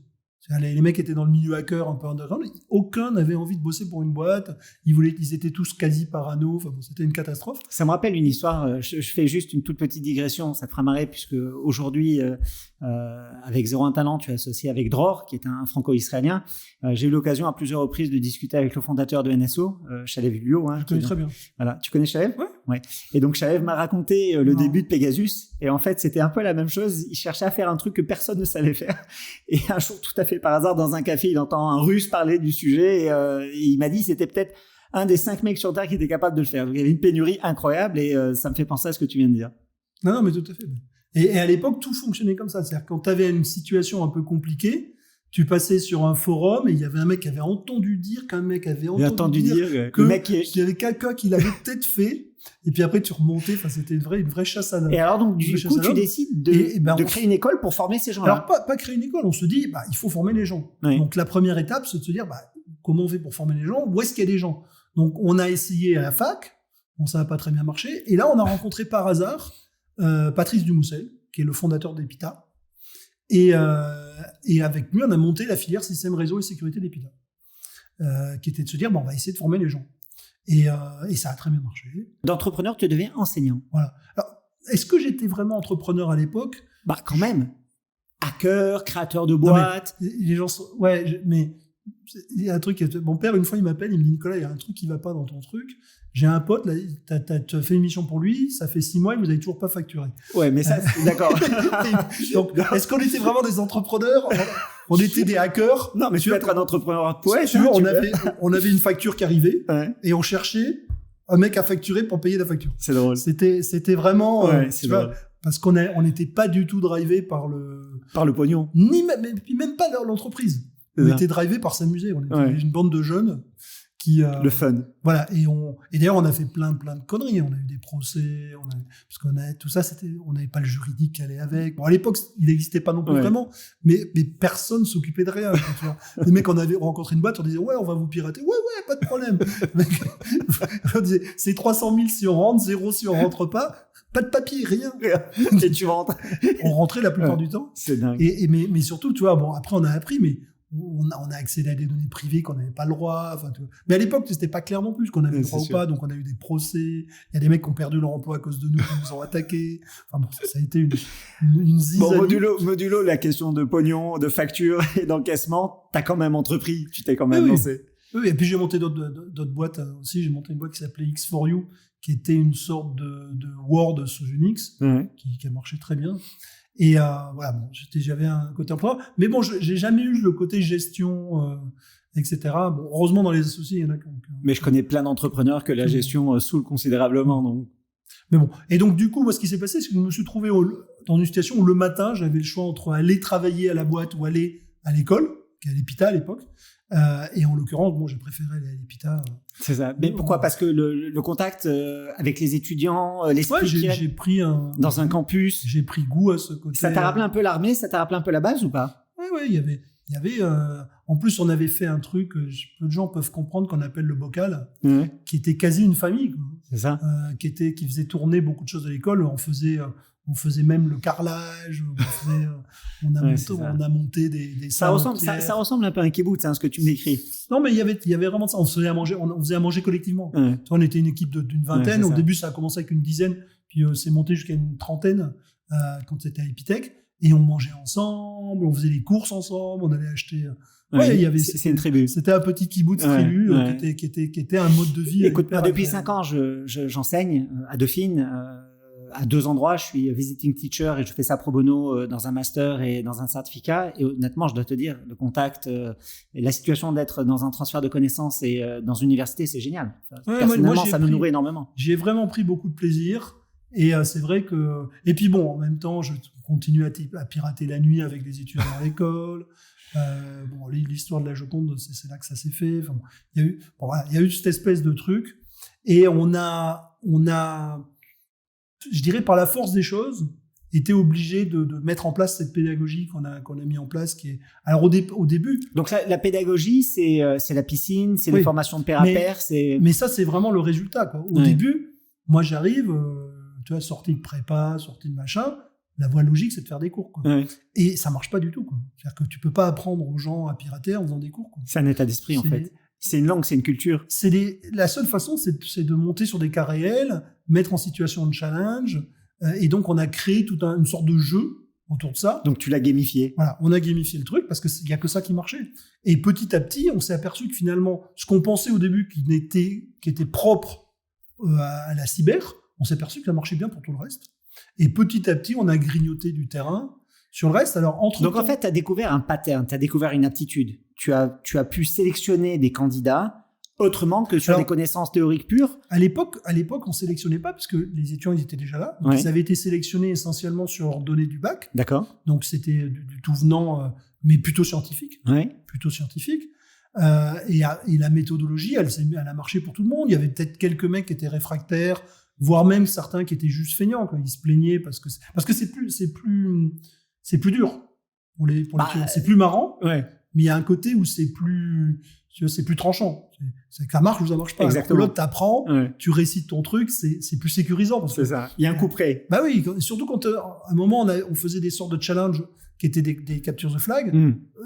Les mecs étaient dans le milieu hacker un peu underground, aucun n'avait envie de bosser pour une boîte, ils étaient tous quasi parano, enfin bon, c'était une catastrophe. Ça me rappelle une histoire, je fais juste une toute petite digression, ça te fera marrer, puisque aujourd'hui, avec 01 Talent, tu es associé avec Dror, qui est un franco-israélien. J'ai eu l'occasion à plusieurs reprises de discuter avec le fondateur de NSO, Shalev Ulio. Je connais très bien. Voilà. Tu connais Shalev? Ouais. Et donc, Shalev m'a raconté le début de Pegasus. Et en fait, c'était un peu la même chose. Il cherchait à faire un truc que personne ne savait faire. Et un jour, tout à fait par hasard, dans un café, il entend un Russe parler du sujet. Et il m'a dit, c'était peut-être un des 5 mecs sur Terre qui était capable de le faire. Donc, il y avait une pénurie incroyable. Et ça me fait penser à ce que tu viens de dire. Non, mais tout à fait. Et à l'époque, tout fonctionnait comme ça. C'est-à-dire, quand tu avais une situation un peu compliquée, tu passais sur un forum et il y avait un mec qui avait entendu dire qu'un mec avait entendu dire que qu'il y avait quelqu'un qui l'avait peut-être fait. Et puis après, tu remontais. Enfin, c'était une vraie chasse à l'homme. Et alors, donc, du coup, tu décides de créer une école pour former ces gens-là. Alors, pas créer une école. On se dit, il faut former les gens. Oui. Donc, la première étape, c'est de se dire, comment on fait pour former les gens, où est-ce qu'il y a des gens. Donc on a essayé à la fac, bon ça n'a pas très bien marché, et là on a rencontré par hasard Patrice Dumousel, qui est le fondateur d'Epita, et avec lui on a monté la filière système réseau et sécurité d'Epita, qui était de se dire on va essayer de former les gens. Et ça a très bien marché. D'entrepreneur, tu deviens enseignant. Voilà. Alors, est-ce que j'étais vraiment entrepreneur à l'époque ? Bah, quand même. Hacker, créateur de boîtes. Les gens sont... Ouais, mais il y a un truc... Mon père, une fois, il m'appelle, il me dit « Nicolas, il y a un truc qui va pas dans ton truc. J'ai un pote, là, tu as fait une mission pour lui, ça fait 6 mois, et vous n'avez toujours pas facturé. » Ouais, mais ça, d'accord. Donc, est-ce qu'on était vraiment des entrepreneurs ? On était des hackers. Non, mais tu veux être un entrepreneur poète. Si tu veux, on avait une facture qui arrivait, et on cherchait un mec à facturer pour payer la facture. C'est drôle. C'était vraiment... Ouais, c'est drôle. Parce qu'on n'était pas du tout drivé par le pognon. Même pas l'entreprise. On était drivé par s'amuser. On était une bande de jeunes qui... le fun. Voilà. Et d'ailleurs, on a fait plein de conneries. On a eu des procès. Parce qu'on a tout ça, on n'avait pas le juridique qui allait avec. Bon, à l'époque, il n'existait pas non plus vraiment. Mais personne s'occupait de rien. Les mecs, on avait rencontré une boîte, on disait, ouais, on va vous pirater. Ouais, pas de problème. On disait, c'est 300 000 si on rentre, 0 si on rentre pas. Pas de papier, rien. Et tu rentres. On rentrait la plupart du temps. C'est dingue. Mais surtout, tu vois, bon, après, on a appris, mais on a accédé à des données privées qu'on n'avait pas le droit. Enfin, mais à l'époque, c'était pas clair non plus qu'on avait le droit ou pas. Donc, on a eu des procès. Il y a des mecs qui ont perdu leur emploi à cause de nous, qui nous ont attaqués. Enfin, bon, ça a été une zizanie. Bon, modulo, la question de pognon, de facture et d'encaissement, t'as quand même entrepris. Tu t'es quand même lancé. Oui, et puis j'ai monté d'autres boîtes aussi. J'ai monté une boîte qui s'appelait X4U, qui était une sorte de Word sous Unix, qui a marché très bien. Et voilà, bon, j'avais un côté emploi, mais bon, j'ai jamais eu le côté gestion, etc. Bon, heureusement, dans les associés, il y en a qui ont... Mais je connais plein d'entrepreneurs que la gestion saoule considérablement. Donc. Mais bon, et donc du coup, moi, ce qui s'est passé, c'est que je me suis trouvé dans une situation où le matin, j'avais le choix entre aller travailler à la boîte ou aller à l'école, qui est à l'Epita à l'époque. Et en l'occurrence, bon, j'ai préféré aller à l'Epita. C'est ça. Mais pourquoi ? Parce que le contact avec les étudiants, l'esprit j'ai pris dans un campus. J'ai pris goût à ce côté. Ça t'a rappelé un peu l'armée ? Ça t'a rappelé un peu la base ou pas ? Ouais, il y avait. En plus, on avait fait un truc que peu de gens peuvent comprendre, qu'on appelle le bocal, qui était quasi une famille. Quoi. C'est ça. Qui faisait tourner beaucoup de choses de l'école. On faisait même le carrelage, on a monté des ça ressemble un peu à un kibbutz, ce que tu me décris. Non, mais il y avait vraiment ça. On faisait à manger collectivement. On était une équipe d'une vingtaine. Au début, ça a commencé avec une dizaine, puis c'est monté jusqu'à une trentaine quand c'était à Epitech. Et on mangeait ensemble, on faisait les courses ensemble, on allait acheter. C'est une tribu. C'était un petit kibbutz tribu qui était un mode de vie. Écoute, depuis 5 ans, j'enseigne à Dauphine. À 2 endroits, je suis visiting teacher et je fais ça pro bono dans un master et dans un certificat. Et honnêtement, je dois te dire, le contact et la situation d'être dans un transfert de connaissances et dans une université, c'est génial. Personnellement, ça me nourrit énormément. J'ai vraiment pris beaucoup de plaisir. Et c'est vrai que... Et puis bon, en même temps, je continue à pirater la nuit avec des étudiants à l'école. L'histoire de la Joconde, c'est là que ça s'est fait. Enfin, il y a eu cette espèce de truc. Et on a je dirais par la force des choses, été obligé de mettre en place cette pédagogie qu'on a mis en place, qui est alors au début. Donc la pédagogie, c'est la piscine, c'est les formations de pair à pair, mais ça c'est vraiment le résultat, quoi. Au début, moi j'arrive, tu vois, sortie de prépa, sortie de machin. La voie logique, c'est de faire des cours, quoi. Et ça marche pas du tout, quoi. C'est-à-dire que tu peux pas apprendre aux gens à pirater en faisant des cours, quoi. C'est un état d'esprit, en fait. C'est une langue, c'est une culture. La seule façon, c'est de monter sur des cas réels, mettre en situation de challenge. Et donc, on a créé toute une sorte de jeu autour de ça. Donc, tu l'as gamifié. Voilà, on a gamifié le truc parce qu'il n'y a que ça qui marchait. Et petit à petit, on s'est aperçu que finalement, ce qu'on pensait au début qui était propre à la cyber, on s'est aperçu que ça marchait bien pour tout le reste. Et petit à petit, on a grignoté du terrain sur le reste. Alors, donc, en fait, tu as découvert un pattern, tu as découvert une aptitude. Tu as pu sélectionner des candidats autrement que sur des connaissances théoriques pures. À l'époque, on sélectionnait pas parce que les étudiants, ils étaient déjà là. Donc ils avaient été sélectionnés essentiellement sur leurs données du bac. D'accord. Donc c'était du tout venant, mais plutôt scientifique. Plutôt scientifique. Et la méthodologie, elle a marché pour tout le monde. Il y avait peut-être quelques mecs qui étaient réfractaires, voire même certains qui étaient juste feignants, quand ils se plaignaient parce que c'est plus dur pour les étudiants. C'est plus marrant. Mais il y a un côté où c'est plus c'est plus tranchant. C'est que ça marche ou ça marche pas. Exactement. L'autre, t'apprends, tu récites ton truc, c'est plus sécurisant. C'est ça. Il y a un coup près. Bah oui, surtout quand à un moment on faisait des sortes de challenges qui étaient des captures de flag,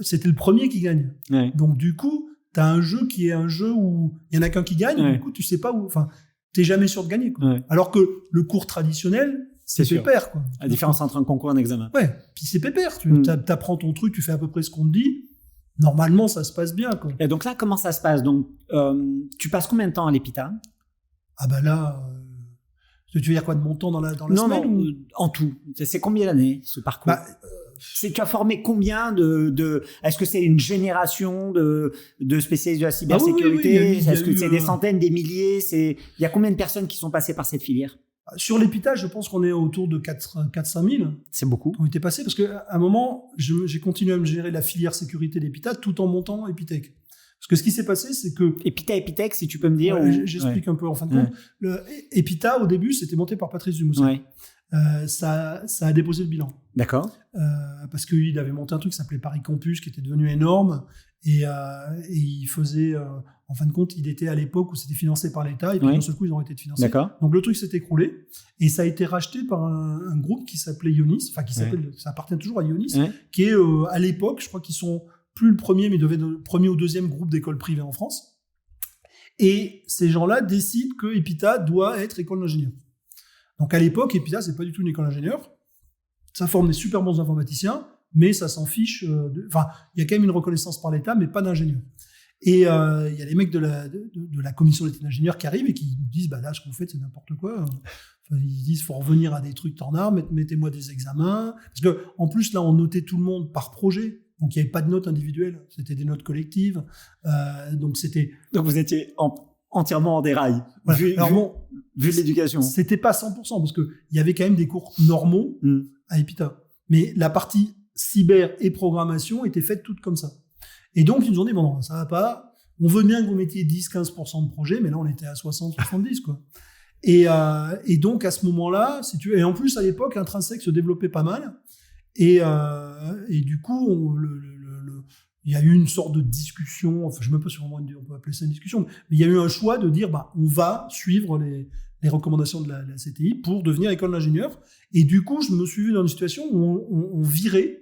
c'était le premier qui gagne. Ouais. Donc du coup, t'as un jeu qui est un jeu où il y en a qu'un qui gagne, du coup tu sais pas où, enfin, t'es jamais sûr de gagner, quoi. Ouais. Alors que le cours traditionnel, c'est pépère, quoi. La différence entre un concours et un examen. Ouais, puis c'est pépère, t'apprends ton truc, tu fais à peu près ce qu'on te dit, normalement ça se passe bien, quoi. Et donc là, comment ça se passe? Donc, tu passes combien de temps à l'EPITA? Ah bah là, tu veux dire quoi, de mon temps dans la semaine? Non, en tout. C'est combien d'années, ce parcours? Tu as formé combien est-ce que c'est une génération de spécialistes de la cybersécurité? Est-ce que c'est des centaines, des milliers? Il y a combien de personnes qui sont passées par cette filière? Sur l'EPITA, je pense qu'on est autour de 4-5 000. C'est beaucoup. Qui ont été passés, parce qu'à un moment, j'ai continué à me gérer la filière sécurité d'EPITA tout en montant Epitech. Parce que ce qui s'est passé, c'est que... Epitech, si tu peux me dire. J'explique un peu en fin de compte. Epita, au début, c'était monté par Patrice Dumoussin. Ouais. Ça a déposé le bilan. D'accord. Parce qu'il avait monté un truc qui s'appelait Paris Campus, qui était devenu énorme. Et il faisait... en fin de compte, il était à l'époque où c'était financé par l'État. Et puis d'un seul coup, ils ont été financés. D'accord. Donc le truc s'est écroulé. Et ça a été racheté par un groupe qui s'appelait Ionis. Enfin, ça appartient toujours à Ionis. Qui est, à l'époque, je crois qu'ils sont plus le premier, mais ils devaient être le premier ou deuxième groupe d'écoles privées en France. Et ces gens-là décident que Epita doit être école d'ingénieur. Donc à l'époque, Epita, c'est pas du tout une école d'ingénieur. Ça forme des super bons informaticiens, mais ça s'en fiche. Enfin, il y a quand même une reconnaissance par l'État, mais pas d'ingénieur. Et il y a les mecs de la commission d'études d'ingénieurs qui arrivent et qui nous disent, bah là, ce que vous faites, c'est n'importe quoi. Enfin, ils disent, faut revenir à des trucs standards, mettez-moi des examens. Parce que en plus, là, on notait tout le monde par projet. Donc, il n'y avait pas de notes individuelles. C'était des notes collectives. Donc vous étiez entièrement en déraille. Voilà. Vu l'éducation. C'était pas 100%, parce qu'il y avait quand même des cours normaux à Epita. Mais la partie cyber et programmation était faite toute comme ça. Et donc, ils nous ont dit, bon, non, ça va pas. On veut bien que vous mettiez 10-15% de projet, mais là, on était à 60-70, quoi. Et donc, à ce moment-là, et en plus, à l'époque, Intrinsèque se développait pas mal. Et du coup, il y a eu une sorte de discussion, enfin, je ne sais même pas si on peut appeler ça une discussion, mais il y a eu un choix de dire, bah, on va suivre les recommandations de la CTI pour devenir école d'ingénieur. Et du coup, je me suis vu dans une situation où on virait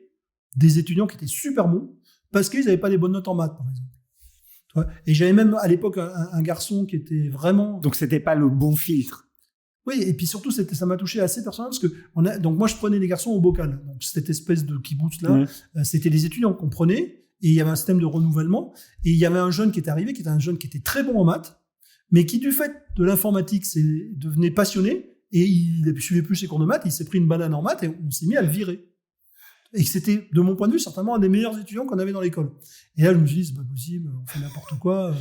des étudiants qui étaient super bons parce qu'ils n'avaient pas des bonnes notes en maths, par exemple. Et j'avais même à l'époque un garçon qui était vraiment... Donc, c'était pas le bon filtre. Oui, et puis surtout, ça m'a touché assez personnellement parce que donc moi, je prenais les garçons au bocal. Donc, cette espèce de kibbutz-là, c'était des étudiants qu'on prenait et il y avait un système de renouvellement. Et il y avait un jeune qui était arrivé, qui était un jeune qui était très bon en maths, mais qui, du fait de l'informatique, devenait passionné et il ne suivait plus ses cours de maths. Il s'est pris une banane en maths et on s'est mis à le virer. Et c'était, de mon point de vue, certainement un des meilleurs étudiants qu'on avait dans l'école. Et là, je me suis dit, c'est pas possible, on fait n'importe quoi.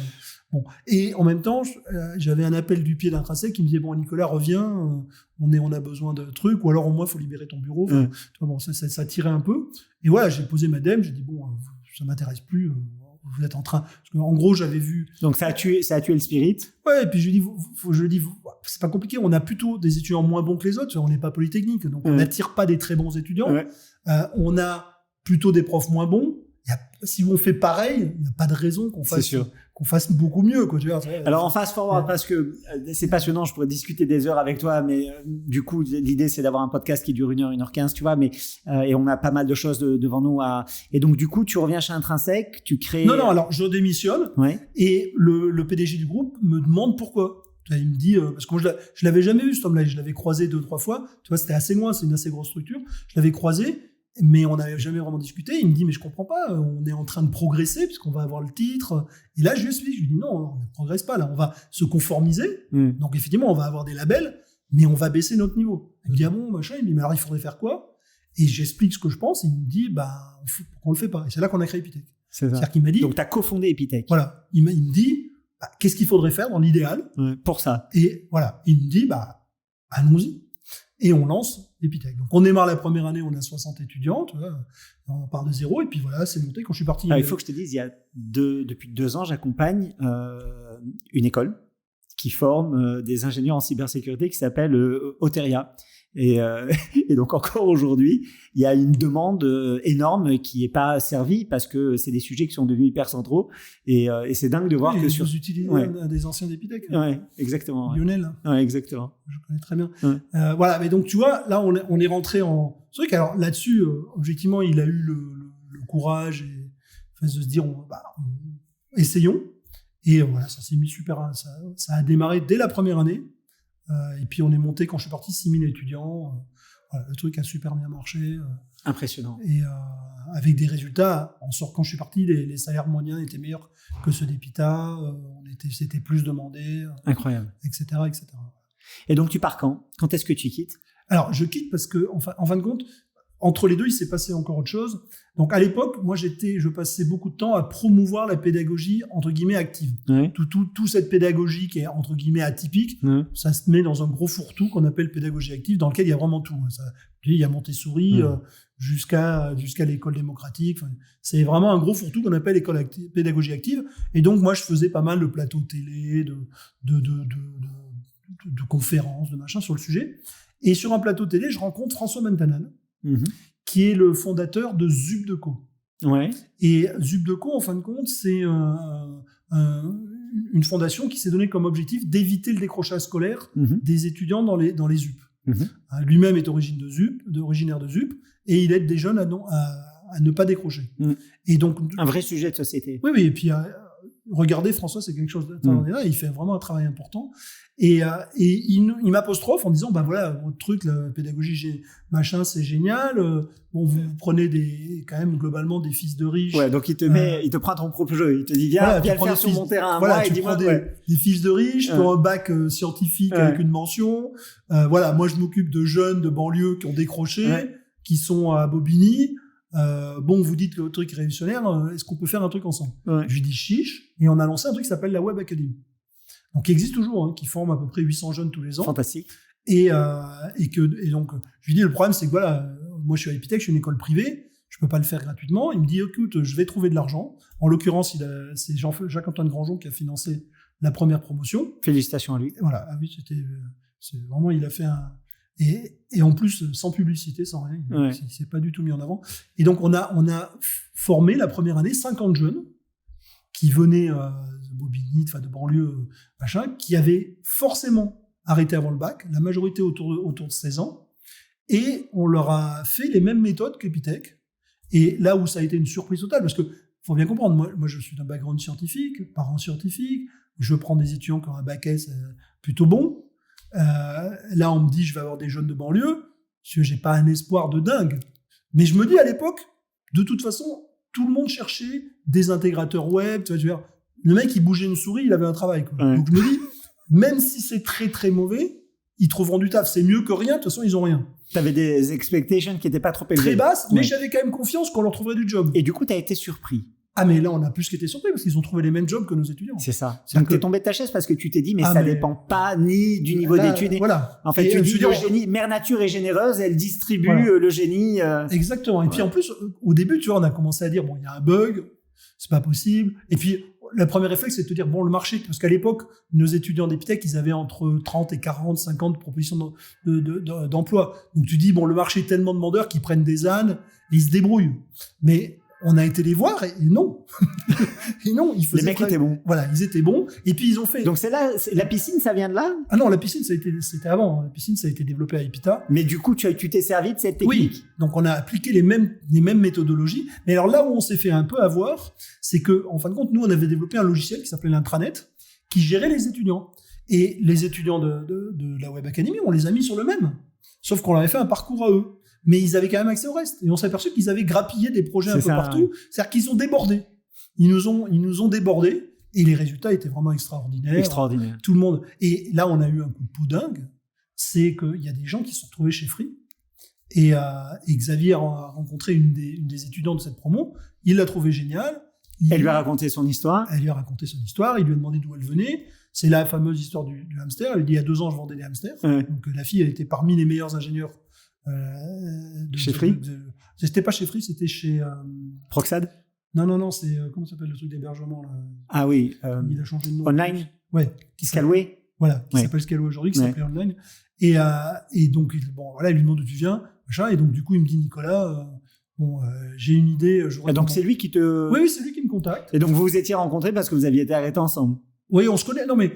Bon. Et en même temps, j'avais un appel du pied d'Intrinsèque qui me disait, bon, Nicolas, reviens, on a besoin de trucs, ou alors au moins, il faut libérer ton bureau. Enfin, bon, ça tirait un peu. Et voilà, j'ai posé ma dème, j'ai dit, bon, ça m'intéresse plus, vous êtes en train... Parce qu'en gros, j'avais vu... Donc, ça a tué le spirit. Ouais, et puis je lui dis, c'est pas compliqué, on a plutôt des étudiants moins bons que les autres, on n'est pas polytechnique, donc on n'attire pas des très bons étudiants. On a plutôt des profs moins bons. Si on fait pareil, il n'y a pas de raison qu'on fasse beaucoup mieux, quoi. Tu vois, alors, en fast forward, parce que c'est passionnant, je pourrais discuter des heures avec toi, mais du coup, l'idée, c'est d'avoir un podcast qui dure 1h, 1h15, tu vois, et on a pas mal de choses devant nous et donc, du coup, tu reviens chez Intrinsèque, tu crées... Non, alors, je démissionne, et le PDG du groupe me demande pourquoi. Il me dit, parce que moi, je l'avais jamais vu, cet homme-là, je l'avais croisé 2-3 fois, tu vois, c'était assez loin, c'est une assez grosse structure, je l'avais croisé, mais on n'avait jamais vraiment discuté. Il me dit, mais je comprends pas, on est en train de progresser puisqu'on va avoir le titre. Et là, je lui explique, je lui dis, non, on ne progresse pas, là, on va se conformiser. Donc, effectivement, on va avoir des labels, mais on va baisser notre niveau. Il me dit, ah bon, machin, il me dit, mais alors, il faudrait faire quoi? Et j'explique ce que je pense, et il me dit, bah, pourquoi on le fait pas? Et c'est là qu'on a créé Epitech. C'est-à-dire qu'il m'a dit. Donc, tu as cofondé Epitech. Voilà. Il me dit, bah, qu'est-ce qu'il faudrait faire dans l'idéal? Pour ça. Et voilà. Il me dit, bah, allons-y. Et on lance Epitech. Donc, on démarre la première année, on a 60 étudiants, tu vois, on part de zéro, et puis voilà, c'est monté quand je suis parti. Alors, il faut que je te dise, depuis 2 ans, j'accompagne une école qui forme des ingénieurs en cybersécurité qui s'appelle Oteria. Et donc encore aujourd'hui, il y a une demande énorme qui n'est pas servie parce que c'est des sujets qui sont devenus hyper centraux. Et c'est dingue de voir que sur... Vous utilisez un des anciens d'Epitech. Ouais, exactement. Lionel. Ouais, exactement. Je connais très bien. Ouais. Voilà, mais donc tu vois, là on est rentré en truc. Alors là-dessus, objectivement, il a eu le courage et de se dire, essayons. Et voilà, ça s'est mis super. Ça a démarré dès la première année. Et puis on est monté, quand je suis parti, 6000 étudiants. Voilà, le truc a super bien marché. Impressionnant. Et avec des résultats, quand je suis parti, les salaires moyens étaient meilleurs que ceux d'Epita. C'était plus demandé. Incroyable. Etc., etc. Et donc tu pars quand ? Quand est-ce que tu quittes ? Alors je quitte parce que, en fin de compte, entre les deux, il s'est passé encore autre chose. Donc, à l'époque, moi, je passais beaucoup de temps à promouvoir la pédagogie, entre guillemets, active. Ouais. Tout cette pédagogie qui est, entre guillemets, atypique, ça se met dans un gros fourre-tout qu'on appelle pédagogie active, dans lequel il y a vraiment tout. Il y a Montessori jusqu'à l'école démocratique. Enfin, c'est vraiment un gros fourre-tout qu'on appelle pédagogie active. Et donc, moi, je faisais pas mal de plateaux télé, de conférences, de machin sur le sujet. Et sur un plateau télé, je rencontre François Mentanan, qui est le fondateur de Zubdeco. Ouais. Et Zubdeco, en fin de compte, c'est une fondation qui s'est donnée comme objectif d'éviter le décrochage scolaire des étudiants dans les ZUP. Lui-même est originaire de ZUP, et il aide des jeunes à ne pas décrocher. Et donc, un vrai sujet de société. Oui, et puis regardez, François, c'est quelque chose d'extraordinaire. Il fait vraiment un travail important. Et il m'apostrophe en disant, voilà, votre truc, la pédagogie, machin, c'est génial. Vous prenez quand même globalement des fils de riches. Ouais, donc il te prend ton propre jeu. Il te dit, viens le faire sur mon terrain. Voilà, tu prends des fils de riches, tu as un bac scientifique avec une mention. Voilà, moi, je m'occupe de jeunes de banlieue qui ont décroché, qui sont à Bobigny. Vous dites que le truc est révolutionnaire, est-ce qu'on peut faire un truc ensemble ? Je lui dis chiche, et on a lancé un truc qui s'appelle la Web Academy. Donc, qui existe toujours, qui forme à peu près 800 jeunes tous les ans. Fantastique. Et donc, je lui dis, le problème, c'est que voilà, moi, je suis à Epitech, je suis une école privée, je peux pas le faire gratuitement. Il me dit, écoute, je vais trouver de l'argent. En l'occurrence, c'est Jacques-Antoine Grandjean qui a financé la première promotion. Félicitations à lui. Voilà, oui, c'est vraiment, il a fait et en plus, sans publicité, sans rien, il s'est pas du tout mis en avant. Et donc, on a formé la première année 50 jeunes qui venaient de Bobigny, de banlieue, machin, qui avaient forcément arrêté avant le bac, la majorité autour de 16 ans, et on leur a fait les mêmes méthodes qu'Epitech. Et là où ça a été une surprise totale, parce que faut bien comprendre, moi je suis d'un background scientifique, parent scientifique, je prends des étudiants qui ont un bac S plutôt bon. Là, on me dit, je vais avoir des jeunes de banlieue, parce que j'ai pas un espoir de dingue. Mais je me dis, à l'époque, de toute façon, tout le monde cherchait des intégrateurs web. Tu vois, le mec, il bougeait une souris, il avait un travail. Donc, je me dis, même si c'est très, très mauvais, ils trouveront du taf. C'est mieux que rien. De toute façon, ils ont rien. T'avais des expectations qui n'étaient pas trop élevées. Très basses, mais j'avais quand même confiance qu'on leur trouverait du job. Et du coup, t'as été surpris. Ah, mais là, on a plus qu'été surpris parce qu'ils ont trouvé les mêmes jobs que nos étudiants. C'est ça. Donc, t'es tombé de ta chaise parce que tu t'es dit, mais ça dépend pas ni du niveau d'études. Voilà. En fait, tu dis, le génie, Mère Nature est généreuse, elle distribue le génie. Exactement. Et puis, en plus, au début, tu vois, on a commencé à dire, il y a un bug, c'est pas possible. Et puis, le premier réflexe, c'est de te dire, le marché, parce qu'à l'époque, nos étudiants d'Epitech, ils avaient entre 30 et 40, 50 propositions d'emploi. Donc, tu dis, le marché est tellement demandeur qu'ils prennent des ânes et ils se débrouillent. Mais on a été les voir et non. Et non, ils faisaient. Les mecs étaient bons. Voilà, ils étaient bons. Et puis ils ont fait. Donc c'est là, la piscine, ça vient de là ? Ah non, la piscine, c'était avant. La piscine, ça a été développé à Epita. Mais du coup, tu t'es servi de cette technique. Oui. Donc on a appliqué les mêmes méthodologies. Mais alors là où on s'est fait un peu avoir, c'est que, en fin de compte, nous, on avait développé un logiciel qui s'appelait l'intranet, qui gérait les étudiants. Et les étudiants de la Web Academy, on les a mis sur le même. Sauf qu'on leur avait fait un parcours à eux. Mais ils avaient quand même accès au reste. Et on s'est aperçu qu'ils avaient grappillé des projets un peu partout. Ouais. C'est-à-dire qu'ils ont débordé. Ils nous ont débordé. Et les résultats étaient vraiment extraordinaires. Extraordinaire. Tout le monde. Et là, on a eu un coup de peau dingue. C'est qu'il y a des gens qui se sont retrouvés chez Free. Et Xavier a rencontré une des étudiantes de cette promo. Il l'a trouvée géniale. Elle lui a raconté son histoire. Elle lui a raconté son histoire. Il lui a demandé d'où elle venait. C'est la fameuse histoire du hamster. Elle dit, il y a 2 ans, je vendais des hamsters. Ouais. Donc la fille, elle était parmi les meilleurs ingénieurs chez Free. C'était pas chez Free, c'était chez Proxad. Non, c'est comment s'appelle le truc d'hébergement là. Ah oui. Il a changé de nom. Online. Ouais. Scalway. Voilà, qui Ouais. s'appelle Scalo aujourd'hui, qui Ouais. s'appelait Online. Et donc, bon, voilà, il lui demande d'où tu viens, machin. Et donc, du coup, il me dit, Nicolas, j'ai une idée. Et donc, c'est lui qui te. Oui, c'est lui qui me contacte. Et donc, vous vous étiez rencontrés parce que vous aviez été arrêtés ensemble. Oui, on se connaît. Non, mais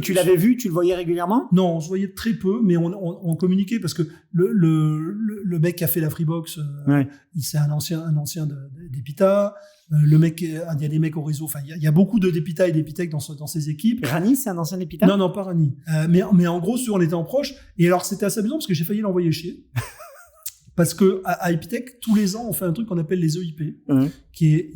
Tu l'avais vu, tu le voyais régulièrement? Non, on se voyait très peu, mais on communiquait parce que le mec qui a fait la Freebox, Ouais. c'est un ancien d'Epita. Le mec, il y a des mecs au réseau. Enfin, il y a beaucoup de d'Epita et d'Epitech dans ces équipes. Rani, c'est un ancien Epita? Non, pas Rani. Mais en gros, on était en proche. Et alors, c'était assez amusant parce que j'ai failli l'envoyer chier. Parce que à Epitech, tous les ans, on fait un truc qu'on appelle les EIP, Ouais. qui est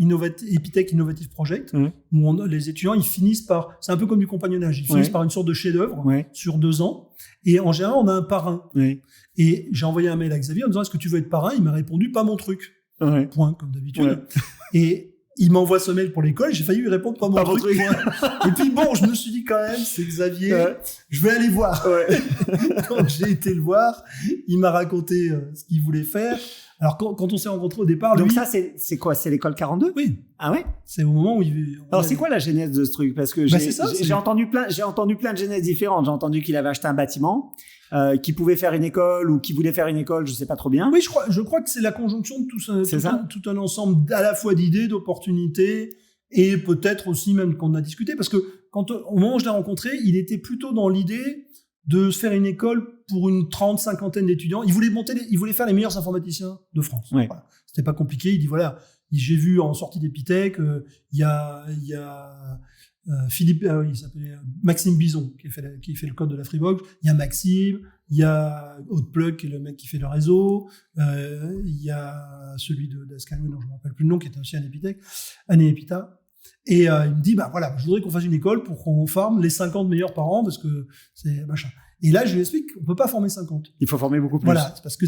Epitech Innovative Project, où les étudiants, ils finissent par, c'est un peu comme du compagnonnage, ils finissent par une sorte de chef-d'œuvre sur 2 ans. Et en général, on a un parrain. Ouais. Et j'ai envoyé un mail à Xavier en disant, est-ce que tu veux être parrain? Il m'a répondu, pas mon truc. Ouais. Point, comme d'habitude. Ouais. Et il m'envoie ce mail pour l'école, j'ai failli lui répondre, pas mon Pas mon truc. truc. Point. Et puis bon, je me suis dit quand même, c'est Xavier, Ouais. je vais aller voir. Ouais. Donc j'ai été le voir, il m'a raconté ce qu'il voulait faire. Alors quand on s'est rencontrés au départ, Donc lui, ça, c'est quoi? C'est l'école 42? oui, Ah ouais? c'est au moment où il. Alors c'est quoi la genèse de ce truc? Parce que c'est ça, j'ai entendu plein de genèses différentes. J'ai entendu qu'il avait acheté un bâtiment, qu'il pouvait faire une école ou qu'il voulait faire une école, je sais pas trop bien. Oui, je crois que c'est la conjonction de tout un ensemble à la fois d'idées, d'opportunités et peut-être aussi même qu'on a discuté parce que au moment où je l'ai rencontré, il était plutôt dans l'idée de se faire une école pour une 50 d'étudiants. Il voulait faire les meilleurs informaticiens de France. Ouais. Voilà. C'était pas compliqué. Il dit voilà, j'ai vu en sortie d'Epitech, il y a Philippe, il s'appelait Maxime Bison qui fait le code de la Freebox. Il y a Maxime, il y a Outplug qui est le mec qui fait le réseau. Il y a celui d'Ascalon, dont je me rappelle plus le nom, qui était aussi un Epita. Et il me dit, bah voilà, je voudrais qu'on fasse une école pour qu'on forme les 50 meilleurs par an, parce que c'est machin. Et là, je lui explique qu'on peut pas former 50. Il faut former beaucoup plus. Voilà, c'est parce que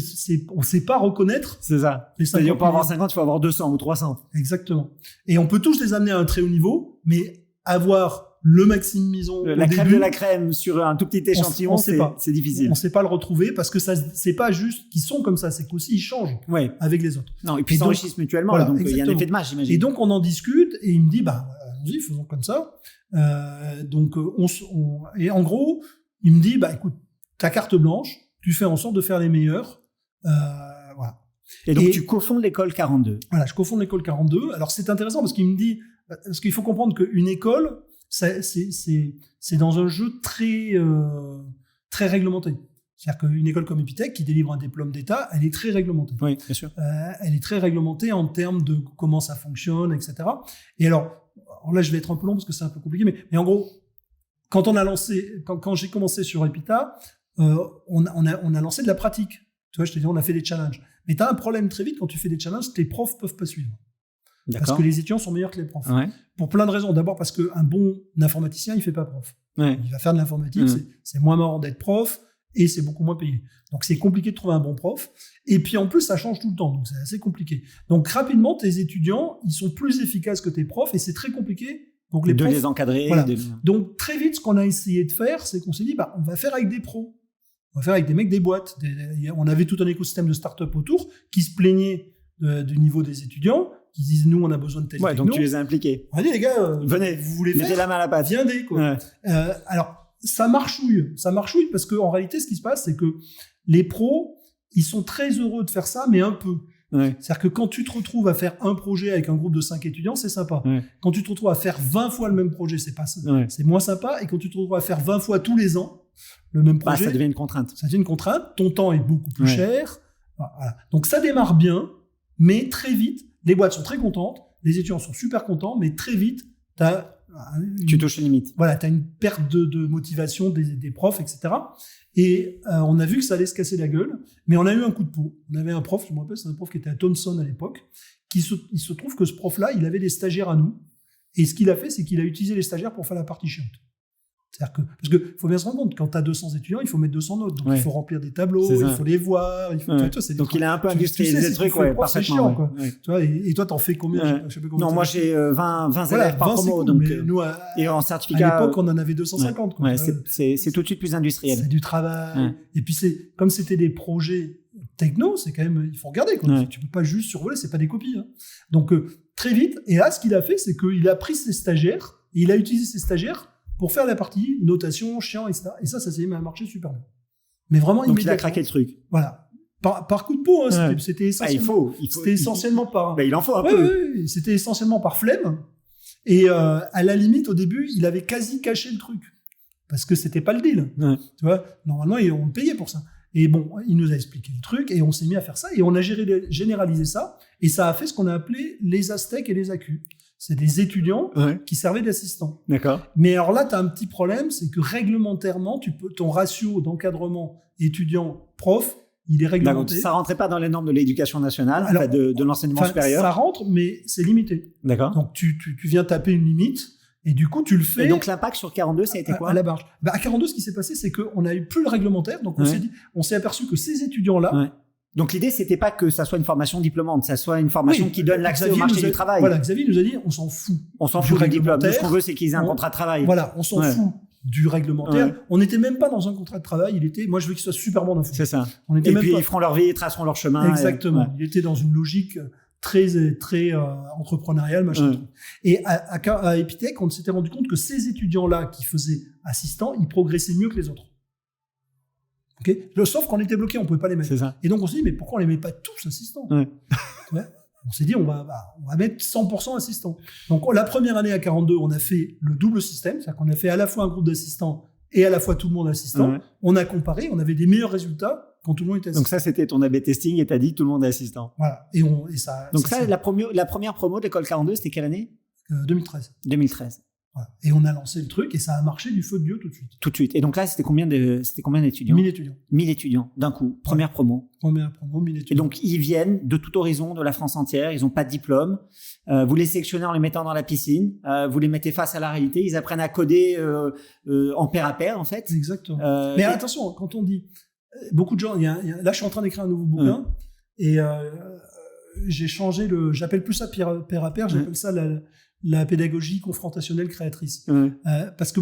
on sait pas reconnaître. C'est ça. Les 50 C'est-à-dire pour avoir meilleurs. 50, il faut avoir 200 ou 300. Exactement. Et on peut tous les amener à un très haut niveau, mais avoir le Maxime Mison La au crème début, de la crème sur un tout petit échantillon, on sait pas. c'est difficile. on sait pas le retrouver parce que ça, c'est pas juste qu'ils sont comme ça, c'est qu'aussi ils changent Ouais. avec les autres. Non, et puis ils Et donc, s'enrichissent mutuellement, voilà, donc il y a un exactement. effet de match, j'imagine. Et donc on en discute et il me dit bah allons-y, faisons comme ça. Et en gros, il me dit bah écoute, ta carte blanche, tu fais en sorte de faire les meilleurs. Voilà. Et donc et- tu cofondes l'école 42. Voilà, je cofonde l'école 42. Alors c'est intéressant parce qu'il me dit, parce qu'il faut comprendre qu'une école, c'est dans un jeu très très réglementé. C'est-à-dire qu'une école comme Epitech qui délivre un diplôme d'État, elle est très réglementée. Oui, bien sûr. Elle est très réglementée en termes de comment ça fonctionne, etc. Et alors là, je vais être un peu long parce que c'est un peu compliqué, mais en gros, quand j'ai commencé sur Epita, on a lancé de la pratique. Tu vois, je te dis, on a fait des challenges. Mais tu as un problème très vite quand tu fais des challenges, tes profs peuvent pas suivre. Parce D'accord. que les étudiants sont meilleurs que les profs. Ouais. Pour plein de raisons. D'abord parce qu'un bon informaticien, il fait pas prof. Ouais. Il va faire de l'informatique, c'est moins marrant d'être prof et c'est beaucoup moins payé. Donc c'est compliqué de trouver un bon prof. Et puis en plus, ça change tout le temps, donc c'est assez compliqué. Donc rapidement, tes étudiants, ils sont plus efficaces que tes profs et c'est très compliqué pour que les De profs... les encadrer. Voilà. de- Donc très vite, ce qu'on a essayé de faire, c'est qu'on s'est dit, bah, on va faire avec des pros. On va faire avec des mecs des boîtes. On avait tout un écosystème de start-up autour qui se plaignaient du niveau des étudiants, qui disaient, nous, on a besoin de telle Ouais, techno. donc tu les as impliqués. On a dit, les gars, Venez, vous voulez mettez faire la main à la pâte. viendez, quoi. Ouais. Alors, ça marchouille parce qu'en réalité, ce qui se passe, c'est que les pros, ils sont très heureux de faire ça, mais un peu. Ouais. C'est-à-dire que quand tu te retrouves à faire un projet avec un groupe de 5 étudiants, c'est sympa. Ouais. Quand tu te retrouves à faire 20 fois le même projet, Ouais. c'est moins sympa. Et quand tu te retrouves à faire 20 fois tous les ans le même Bah, projet, ça devient une contrainte. ça devient une contrainte. Ton temps est beaucoup plus Ouais. cher. Voilà. Donc ça démarre bien, mais très vite, les boîtes sont très contentes, les étudiants sont super contents, mais très vite, Tu touches une limite. voilà, tu as une perte de motivation des profs, etc. Et on a vu que ça allait se casser la gueule, mais on a eu un coup de peau. On avait un prof, je me rappelle, c'est un prof qui était à Thomson à l'époque, il se trouve que ce prof-là, il avait des stagiaires à nous, et ce qu'il a fait, c'est qu'il a utilisé les stagiaires pour faire la partie chiante. C'est-à-dire que, parce que faut bien se rendre compte, quand tu as 200 étudiants, il faut mettre 200 notes, donc Ouais. il faut remplir des tableaux, C'est ça. il faut les voir, il faut, Ouais. toi, c'est des Donc trucs- il a un peu tu sais, industrialisé si le tu truc, fais le ouais, prof, c'est parfaitement. chiant, quoi. Ouais. Tu vois, et toi, t'en fais combien? Ouais. Je sais pas combien Non, moi t'en fais. j'ai 20 Voilà, élèves par 20, c'est promo, cool, donc, mais nous, et en à certificat. l'époque, on en avait 250. quoi, Ouais, tu vois. c'est tout de suite plus industriel. C'est du travail. Ouais. Et puis, comme c'était des projets techno, c'est quand même, il faut regarder, quoi. Ouais. Tu peux pas juste survoler, c'est pas des copies, hein. Donc, très vite. Et là, ce qu'il a fait, c'est qu'il a pris ses stagiaires et il a utilisé ses stagiaires pour faire la partie notation, chiant, etc. Et ça s'est mis à marcher super bien. Mais vraiment, donc il a craqué le truc. Voilà. Par coup de peau, hein, c'était essentiellement. C'était essentiellement par. Il en faut un peu. Oui, c'était essentiellement par flemme. Et à la limite, au début, il avait quasi caché le truc parce que c'était pas le deal. Ouais. Tu vois, normalement, on le payait pour ça. Et bon, il nous a expliqué le truc et on s'est mis à faire ça et on a généralisé ça et ça a fait ce qu'on a appelé les Aztèques et les ACU. C'est des étudiants qui servaient d'assistants. D'accord. Mais alors là, tu as un petit problème, c'est que réglementairement, ton ratio d'encadrement étudiant-prof, il est réglementé. Ça rentrait pas dans les normes de l'éducation nationale, alors, de l'enseignement supérieur. Ça rentre, mais c'est limité. D'accord. Donc tu viens taper une limite. Et du coup, tu le fais. Et donc, l'impact sur 42, ça a été quoi? À la barge. À 42, ce qui s'est passé, c'est qu'on n'a eu plus le réglementaire. Donc, on s'est aperçu que ces étudiants-là. Donc, l'idée, c'était pas que ça soit une formation diplômante, ça soit une formation qui donne l'accès au marché du travail. Voilà, Xavier nous a dit, on s'en fout. On s'en fout du diplôme. Ce qu'on veut, c'est qu'ils aient un contrat de travail. Voilà, on s'en fout du réglementaire. On n'était même pas dans un contrat de travail. Moi, je veux qu'ils soient super bons d'info. C'est ça. Et puis, ils feront leur vie, ils traceront leur chemin. Exactement. Il était dans une logique très entrepreneurial, machin. Et à Epitech, on s'était rendu compte que ces étudiants-là qui faisaient assistants, ils progressaient mieux que les autres. Sauf qu'on était bloqués, on pouvait pas les mettre. C'est ça. Et donc on s'est dit, mais pourquoi on les met pas tous assistants? On s'est dit, on va mettre 100% assistants. Donc la première année à 42, on a fait le double système, c'est-à-dire qu'on a fait à la fois un groupe d'assistants et à la fois tout le monde assistant. On a comparé, on avait des meilleurs résultats quand tout le monde était assistant. Donc ça, c'était ton A/B testing et t'as dit tout le monde est assistant. Voilà. Donc la première promo de l'école 42, c'était quelle année? 2013. 2013. Voilà. Et on a lancé le truc et ça a marché du feu de Dieu tout de suite. Tout de suite. Et donc là, c'était combien d'étudiants? 1000 étudiants. 1000 étudiants, d'un coup. Première promo. Première promo, 1000 étudiants. Et donc, ils viennent de tout horizon, de la France entière. Ils n'ont pas de diplôme. Vous les sélectionnez en les mettant dans la piscine. Vous les mettez face à la réalité. Ils apprennent à coder en pair à pair, en fait. Exactement. Mais attention, quand on dit... Beaucoup de gens... Là, je suis en train d'écrire un nouveau bouquin. Et j'ai changé j'appelle plus ça pair à pair. J'appelle ça la pédagogie confrontationnelle créatrice. Parce que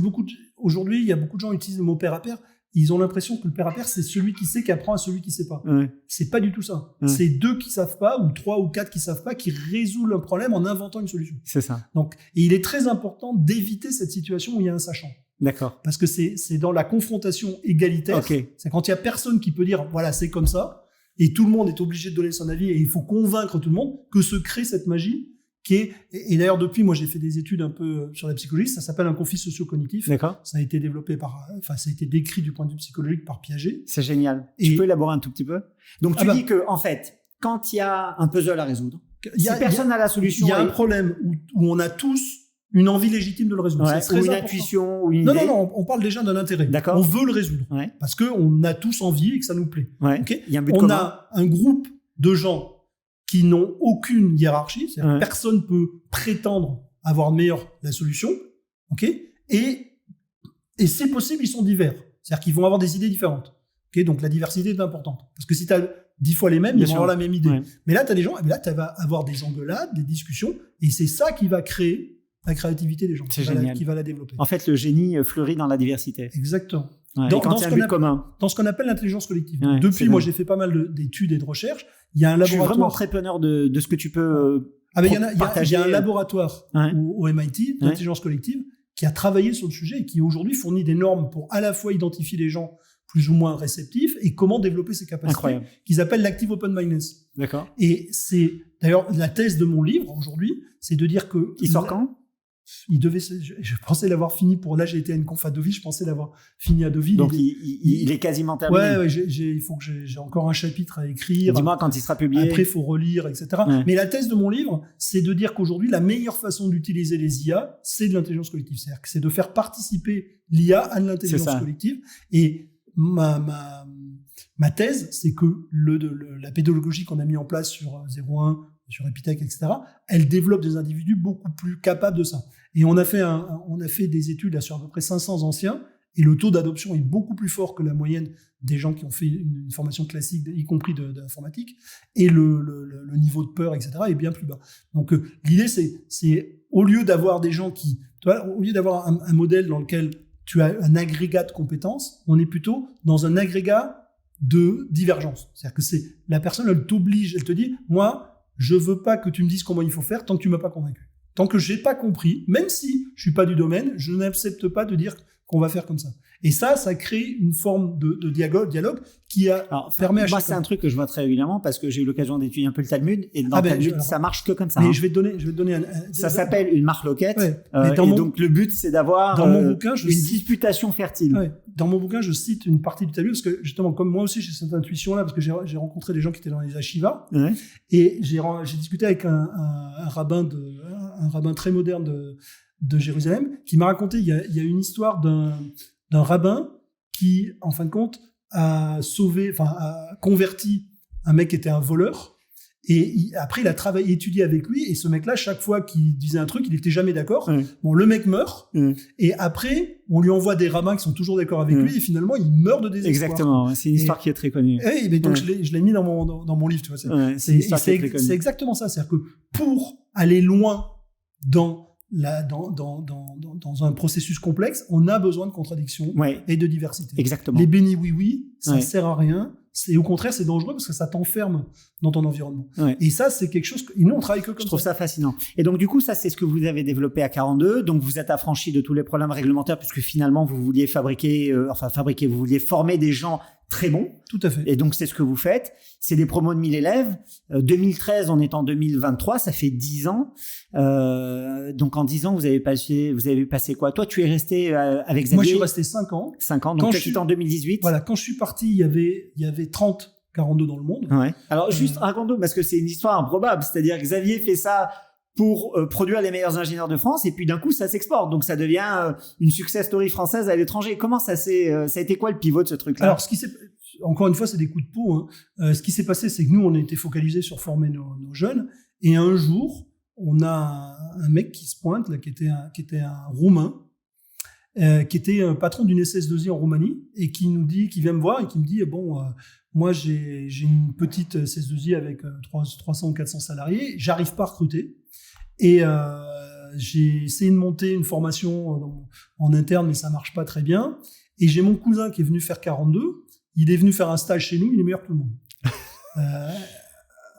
aujourd'hui, il y a beaucoup de gens qui utilisent le mot pair à pair. Ils ont l'impression que le pair à pair, c'est celui qui sait qui apprend à celui qui sait pas. C'est pas du tout ça. C'est 2 qui savent pas, ou 3 ou 4 qui savent pas, qui résolvent un problème en inventant une solution. C'est ça. Donc, et il est très important d'éviter cette situation où il y a un sachant. D'accord. Parce que c'est dans la confrontation égalitaire. C'est quand il y a personne qui peut dire, voilà, c'est comme ça, et tout le monde est obligé de donner son avis, et il faut convaincre tout le monde, que se crée cette magie. Et d'ailleurs, depuis, moi, j'ai fait des études un peu sur la psychologie. Ça s'appelle un conflit socio-cognitif. D'accord. Ça a été développé ça a été décrit du point de vue psychologique par Piaget. C'est génial. Tu peux élaborer un tout petit peu? Donc, tu dis que, en fait, quand il y a un puzzle à résoudre, si personne n'a la solution. Il y a un problème où on a tous une envie légitime de le résoudre. C'est très important. Intuition, ou une idée. Non, on parle déjà d'un intérêt. D'accord. On veut le résoudre. Parce qu'on a tous envie et que ça nous plaît. Il y a un but commun. On a un groupe de gens qui n'ont aucune hiérarchie, c'est-à-dire personne ne peut prétendre avoir meilleure la solution, et si possible, ils sont divers, c'est-à-dire qu'ils vont avoir des idées différentes, donc la diversité est importante, parce que si tu as 10 fois les mêmes, ils vont avoir la même idée, mais là tu as des gens, et là tu vas avoir des engueulades, des discussions, et c'est ça qui va créer la créativité des gens, qui va la développer. En fait, le génie fleurit dans la diversité. Exactement. Dans ce qu'on appelle l'intelligence collective. Depuis, moi, j'ai fait pas mal d'études et de recherches. Il y a un laboratoire. Je suis vraiment très preneur de ce que tu peux partager. Il y a un laboratoire au MIT d'intelligence collective qui a travaillé sur le sujet et qui aujourd'hui fournit des normes pour à la fois identifier les gens plus ou moins réceptifs et comment développer ces capacités qu'ils appellent l'active open-mindedness. D'accord. Et c'est d'ailleurs la thèse de mon livre aujourd'hui, c'est de dire que... Il sort quand ? Je pensais l'avoir fini là j'ai été à une conf à Deauville, je pensais l'avoir fini à Deauville. Donc il est quasiment terminé. Il faut que j'ai encore un chapitre à écrire. Dis-moi quand il sera publié. Après il faut relire, etc. Mais la thèse de mon livre, c'est de dire qu'aujourd'hui la meilleure façon d'utiliser les IA, c'est de l'intelligence collective. C'est-à-dire que c'est de faire participer l'IA à l'intelligence collective. Et ma thèse, c'est que la pédagogie qu'on a mis en place sur 01, sur Epitech, etc., elle développe des individus beaucoup plus capables de ça. Et on a fait des études là, sur à peu près 500 anciens, et le taux d'adoption est beaucoup plus fort que la moyenne des gens qui ont fait une formation classique, y compris d'informatique, et le niveau de peur, etc., est bien plus bas. Donc l'idée, c'est au lieu d'avoir des gens au lieu d'avoir un modèle dans lequel tu as un agrégat de compétences, on est plutôt dans un agrégat de divergence. C'est-à-dire que la personne, elle t'oblige, elle te dit, moi, je veux pas que tu me dises comment il faut faire tant que tu m'as pas convaincu. Tant que j'ai pas compris, même si je suis pas du domaine, je n'accepte pas de dire qu'on va faire comme ça. Et ça crée une forme de dialogue qui permet à chacun. Moi, c'est un truc que je vois très régulièrement parce que j'ai eu l'occasion d'étudier un peu le Talmud. Et dans le Talmud, ça marche que comme ça. Mais je vais te donner ça s'appelle une marloquette. Ouais. Donc, le but, c'est d'avoir une disputation fertile. Ouais. Dans mon bouquin, je cite une partie du Talmud parce que, justement, comme moi aussi, j'ai cette intuition-là parce que j'ai rencontré des gens qui étaient dans les ashivas. Ouais. Et j'ai discuté avec un rabbin très moderne de Jérusalem qui m'a raconté, il y a une histoire d'un rabbin qui, en fin de compte, a converti un mec qui était un voleur. Et après, il a étudié avec lui. Et ce mec-là, chaque fois qu'il disait un truc, il n'était jamais d'accord. Bon, le mec meurt. Et après, on lui envoie des rabbins qui sont toujours d'accord avec lui. Et finalement, il meurt de désespoir. Exactement. C'est une histoire qui est très connue. Et donc, je l'ai mis dans mon livre. Tu vois, c'est exactement ça. C'est-à-dire que pour aller loin dans un processus complexe, on a besoin de contradictions et de diversité. Exactement. Les bénis oui, ça sert à rien. Au contraire, c'est dangereux parce que ça t'enferme dans ton environnement. Et ça, c'est quelque chose et nous, on travaille que comme ça. Je trouve ça fascinant. Et donc, du coup, ça, c'est ce que vous avez développé à 42. Donc, vous êtes affranchi de tous les problèmes réglementaires puisque finalement, vous vouliez vous vouliez former des gens très bons. Tout à fait. Et donc, c'est ce que vous faites. C'est des promos de 1000 élèves. 2013, on est en 2023. Ça fait 10 ans. Donc, en 10 ans, vous avez passé quoi? Toi, tu es resté avec Xavier? Moi, je suis resté 5 ans. 5 ans. Donc, tu as quitté en 2018. Voilà. Quand je suis parti, il y avait 30 42 dans le monde. Ouais. Alors, juste raconte-nous, parce que c'est une histoire improbable. C'est-à-dire que Xavier fait ça pour produire les meilleurs ingénieurs de France et puis d'un coup, ça s'exporte. Donc, ça devient une success story française à l'étranger. Comment ça a été quoi le pivot de ce truc-là? Alors, encore une fois, c'est des coups de peau. Ce qui s'est passé, c'est que nous, on était focalisés sur former nos jeunes. Et un jour, on a un mec qui se pointe, là, qui était un Roumain, qui était un patron d'une SS2I en Roumanie et qui vient me voir et qui me dit, moi, j'ai une petite SS2I avec 300 ou 400 salariés, j'arrive pas à recruter. Et j'ai essayé de monter une formation en interne, mais ça marche pas très bien. Et j'ai mon cousin qui est venu faire 42. Il est venu faire un stage chez nous, il est meilleur que tout le monde.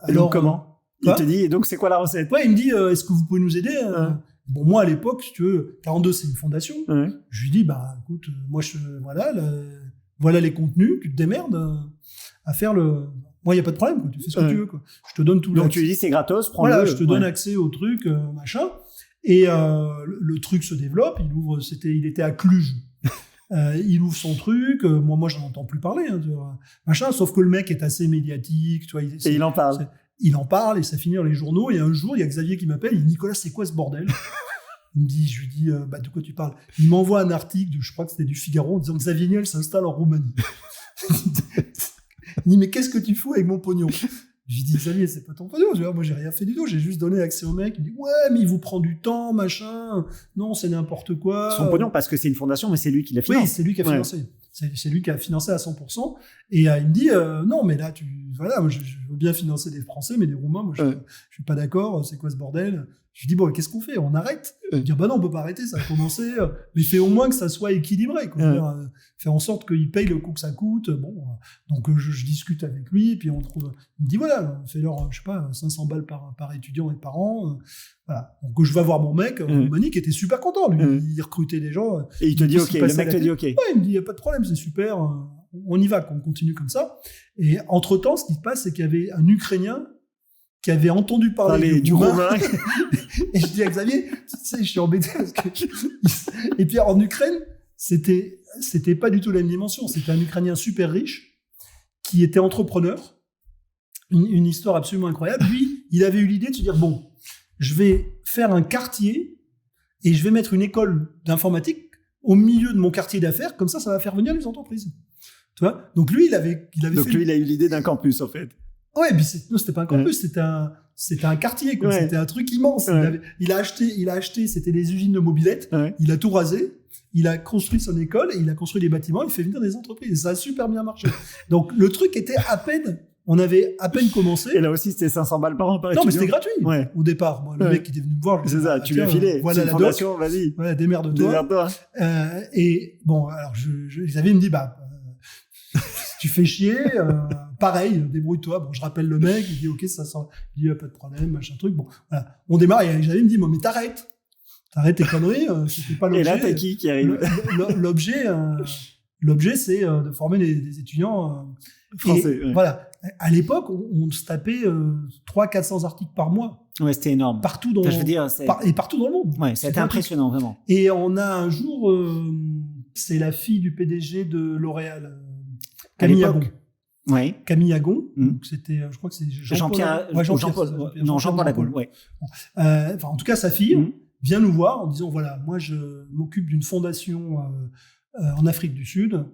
Alors, comment il te dit, et donc c'est quoi la recette? Ouais, il me dit, est-ce que vous pouvez nous aider? Bon, moi, à l'époque, si tu veux, 42, c'est une fondation. Je lui dis, écoute, moi, voilà les contenus, tu te démerdes à faire le... Moi, il n'y a pas de problème, quoi. Tu fais ce que tu veux, quoi. Je te donne tout. Donc, tu lui dis, c'est gratos, prends-le. Voilà, je te donne accès au truc, machin. Et le truc se développe. Il était à Cluj. Il ouvre son truc. Moi, j'en entends plus parler, machin. Sauf que le mec est assez médiatique, tu vois. Et il en parle. Il en parle et ça finit dans les journaux. Et un jour, il y a Xavier qui m'appelle. Il dit, Nicolas, c'est quoi ce bordel? Je lui dis, de quoi tu parles? Il m'envoie un article, je crois que c'était du Figaro, en disant que Xavier Niel s'installe en Roumanie. Il dit, mais qu'est-ce que tu fous avec mon pognon? Je lui dis, Xavier, c'est pas ton pognon. Moi, j'ai rien fait du tout. J'ai juste donné accès au mec. Il me dit, ouais, mais il vous prend du temps, machin. Non, c'est n'importe quoi. Son pognon, parce que c'est une fondation, mais c'est lui qui l'a financé. Oui, c'est lui qui a financé. C'est lui qui a financé à 100%. Et il me dit, non, mais là, moi, je veux bien financer des Français, mais des Roumains, moi, je suis pas d'accord. C'est quoi ce bordel? Je lui dis, bon, qu'est-ce qu'on fait? On arrête? Il dit, non, on peut pas arrêter, ça a commencé. Mais fais au moins que ça soit équilibré, quoi. Faire en sorte qu'il paye le coût que ça coûte. Bon, donc je discute avec lui, et puis on trouve. Il me dit, voilà, fais-leur, je sais pas, 500 balles par étudiant et par an. Voilà. Donc je vais voir mon mec, Roumanie, qui était super content. Lui, il recrutait des gens. Et il te dit, ok, le mec te dit, ok. Ouais, il me dit, il n'y a pas de problème, c'est super. On y va, qu'on continue comme ça. Et entre-temps, ce qui se passe, c'est qu'il y avait un Ukrainien qui avait entendu parler du roumain. Et je dis à Xavier, tu sais, je suis embêté parce que... Et puis en Ukraine, c'était pas du tout la même dimension. C'était un Ukrainien super riche qui était entrepreneur. Une histoire absolument incroyable. Lui, il avait eu l'idée de se dire, bon, je vais faire un quartier et je vais mettre une école d'informatique au milieu de mon quartier d'affaires. Comme ça va faire venir les entreprises. Tu vois? Donc lui, il avait donc lui, il a eu l'idée d'un campus, en fait. Ouais, mais c'était pas un campus, c'était un quartier, quoi. C'était un truc immense. Il a acheté, c'était des usines de mobylettes. Il a tout rasé. Il a construit son école et il a construit des bâtiments. Il fait venir des entreprises. Et ça a super bien marché. Donc, le truc était on avait à peine commencé. Et là aussi, c'était 500 balles par an par étudiant. Non, mais c'était gratuit. Au départ. Moi, le mec qui était venu me voir. C'est ça, tu lui as filé. Voilà la fondation, vas-y. Voilà, démerde-toi. Et bon, alors, Xavier me dit, tu fais chier, pareil, débrouille-toi. Bon, je rappelle le mec, il dit ok, ça sort, il dit pas de problème, machin truc. Bon, voilà, on démarre et Xavier me dit mais t'arrêtes tes conneries, c'était pas l'objet. Et là t'as qui arrive? L'objet, c'est de former des étudiants français. Ouais. Voilà, à l'époque, on se tapait 300-400 articles par mois. Ouais, c'était énorme. Partout dans, et partout dans le monde. Ouais, c'était impressionnant vraiment. Et on a un jour, c'est la fille du PDG de L'Oréal, Camille Agon. Oui. Camille Agon, donc c'était, je crois que c'est Jean-Paul. Jean-Paul Agon, ouais. Enfin, en tout cas, sa fille vient nous voir en disant voilà, moi je m'occupe d'une fondation en Afrique du Sud.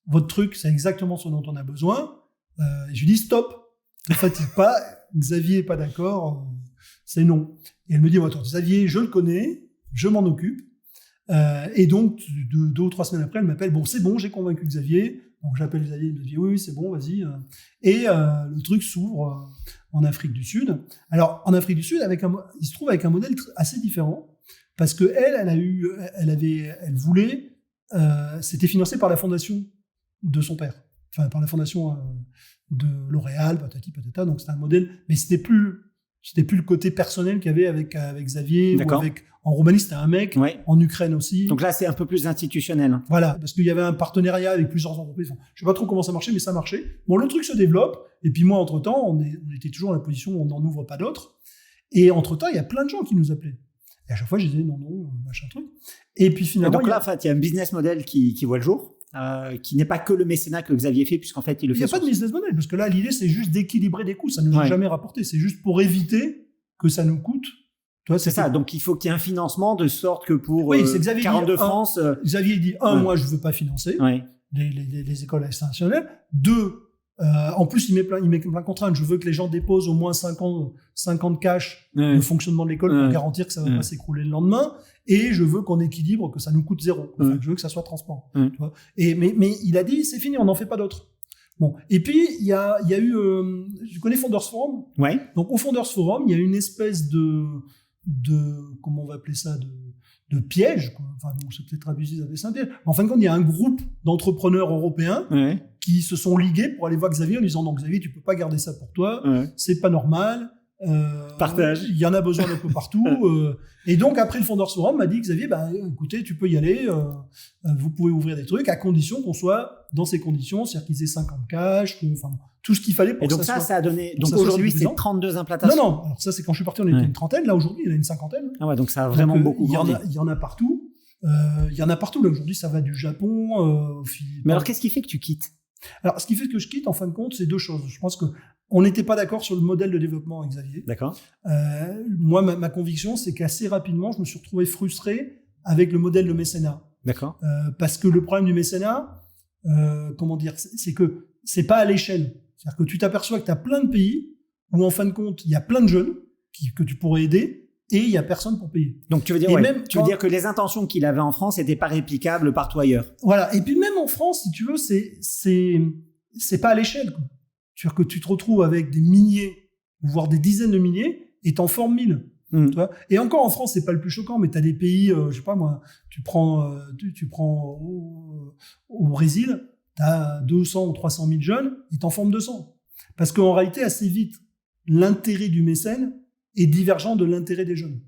Votre truc, c'est exactement ce dont on a besoin. Et je lui dis stop, ne fatigue pas. Xavier est pas d'accord, c'est non. Et elle me dit attends, Xavier, je le connais, je m'en occupe. Et donc 2 ou 3 semaines après, elle m'appelle. Bon, c'est bon, j'ai convaincu Xavier. Donc j'appelle Xavier, il me dit oui, c'est bon, vas-y. Et le truc s'ouvre en Afrique du Sud. Alors en Afrique du Sud, il se trouve avec un modèle assez différent parce que elle voulait. C'était financé par la fondation de son père, enfin par la fondation de L'Oréal, patati patata. Donc c'était un modèle, mais c'était plus le côté personnel qu'il y avait avec Xavier. D'accord. Ou en Roumanie, c'était un mec, en Ukraine aussi. Donc là, c'est un peu plus institutionnel. Voilà, parce qu'il y avait un partenariat avec plusieurs entreprises. Enfin, je sais pas trop comment ça marchait, mais ça marchait. Bon, le truc se développe, et puis moi, entre-temps, on était toujours dans la position où on n'en ouvre pas d'autres. Et entre-temps, il y a plein de gens qui nous appelaient. Et à chaque fois, je disais non, machin truc. Et puis finalement. Et donc là, en fait, il y a un business model qui voit le jour, qui n'est pas que le mécénat que Xavier fait, puisqu'en fait, il le fait. Il n'y a pas de business model, parce que là, l'idée, c'est juste d'équilibrer des coûts. Ça ne nous a jamais rapporté. C'est juste pour éviter que ça nous coûte. Toi, c'est ça. Donc, il faut qu'il y ait un financement de sorte que pour 42 France. Xavier dit moi, je veux pas financer les écoles internationales. 2, en plus, il met plein de contraintes. Je veux que les gens déposent au moins 50 cash le fonctionnement de l'école pour garantir que ça va pas s'écrouler le lendemain. Et je veux qu'on équilibre, que ça nous coûte 0. Enfin, je veux que ça soit transparent. Tu vois. Mais il a dit, c'est fini, on n'en fait pas d'autres. Bon. Et puis, il y a eu, tu connais Founders Forum? Ouais. Donc, au Founders Forum, il y a une espèce de comment on va appeler ça, de piège, quoi. Enfin, bon, c'est peut-être abusé d'appeler ça un piège. En fin de compte, il y a un groupe d'entrepreneurs européens qui se sont ligués pour aller voir Xavier en disant non, Xavier, tu peux pas garder ça pour toi, c'est pas normal. Partage. Il y en a besoin d'un peu partout. Et donc, après le Founders Forum m'a dit Xavier, écoutez, tu peux y aller, vous pouvez ouvrir des trucs à condition qu'on soit dans ces conditions, c'est-à-dire qu'ils aient 50 cash, tout ce qu'il fallait pour et donc que ça a donné. Donc aujourd'hui, c'est 32 implantations. Non. Alors ça, c'est quand je suis parti, on était une trentaine. Là, aujourd'hui, il y en a une 50aine. Ah ouais, donc ça a vraiment beaucoup grandi. Il y en a partout. Il y en a partout. Là, aujourd'hui, ça va du Japon aux Philippines. Mais alors, qu'est-ce qui fait que tu quittes? Alors, ce qui fait que je quitte, en fin de compte, c'est 2 choses. Je pense que on n'était pas d'accord sur le modèle de développement avec Xavier. D'accord. Moi, ma conviction, c'est qu'assez rapidement, je me suis retrouvé frustré avec le modèle de mécénat. D'accord. Parce que le problème du mécénat, comment dire, c'est que c'est pas à l'échelle. C'est-à-dire que tu t'aperçois que tu as plein de pays où, en fin de compte, il y a plein de jeunes que tu pourrais aider et il y a personne pour payer. Donc, tu veux dire, tu veux dire que les intentions qu'il avait en France n'étaient pas réplicables partout ailleurs. Voilà. Et puis, même en France, si tu veux, c'est pas à l'échelle, quoi. C'est-à-dire que tu te retrouves avec des milliers, voire des dizaines de milliers, et t'en formes 1000. Tu vois. Et encore en France, c'est pas le plus choquant, mais t'as des pays, je sais pas moi, tu prends au Brésil, t'as 200 ou 300 000 jeunes, et t'en formes 200. Parce qu'en réalité, assez vite, l'intérêt du mécène est divergent de l'intérêt des jeunes.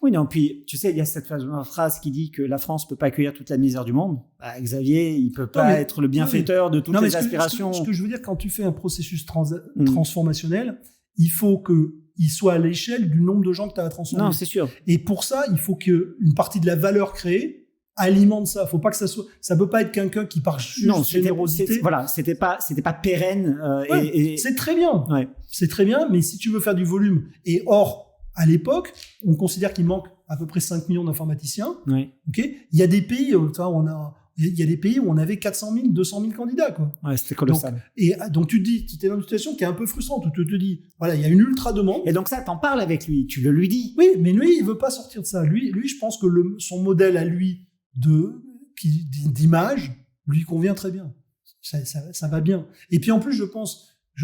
Oui, non, puis tu sais, il y a cette phrase qui dit que la France peut pas accueillir toute la misère du monde. Xavier, il peut pas être le bienfaiteur de toutes les aspirations. Ce que je veux dire, quand tu fais un processus transformationnel, il faut qu'il soit à l'échelle du nombre de gens que tu as à transformer. Non, c'est sûr. Et pour ça, il faut qu'une partie de la valeur créée alimente ça. Faut pas que ça peut pas être quelqu'un qui par juste générosité. C'était pas pérenne. C'est très bien. Ouais. C'est très bien, mais si tu veux faire du volume, et or, à l'époque, on considère qu'il manque à peu près 5 millions d'informaticiens. Oui. Okay, il y a des pays, il y a des pays où on avait 400 000, 200 000 candidats, quoi. Ouais, c'était colossal. Donc tu te dis, tu es dans une situation qui est un peu frustrante, où tu te dis, voilà, il y a une ultra demande. Et donc ça, t'en parles avec lui, tu le lui dis. Oui, mais lui, il veut pas sortir de ça. Lui, je pense que son modèle à lui d'image lui convient très bien. Ça va bien. Et puis en plus, je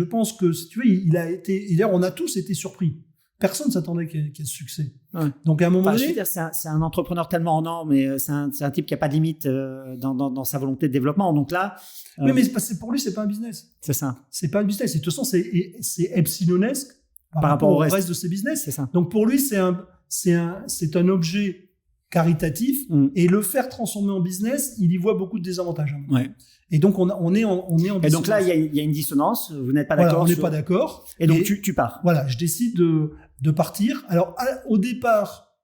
pense que, si tu veux, il a été, et d'ailleurs, on a tous été surpris. Personne ne s'attendait qu'il y ait ce succès. Ouais. Donc à un moment donné, je veux dire, c'est un entrepreneur tellement en or, mais c'est un type qui a pas de limite dans sa volonté de développement. Donc là, oui, mais pour lui, c'est pas un business. C'est ça. C'est pas un business. Et de toute façon, c'est epsilonesque par rapport au reste de ses business. C'est ça. Donc pour lui, c'est un objet caritatif, et le faire transformer en business, il y voit beaucoup de désavantages. Ouais. Et donc on est en dissonance. Et donc là, il y a une dissonance. Vous n'êtes pas voilà, d'accord. On n'est pas d'accord. Et donc tu pars. Voilà, je décide de partir. Alors au départ,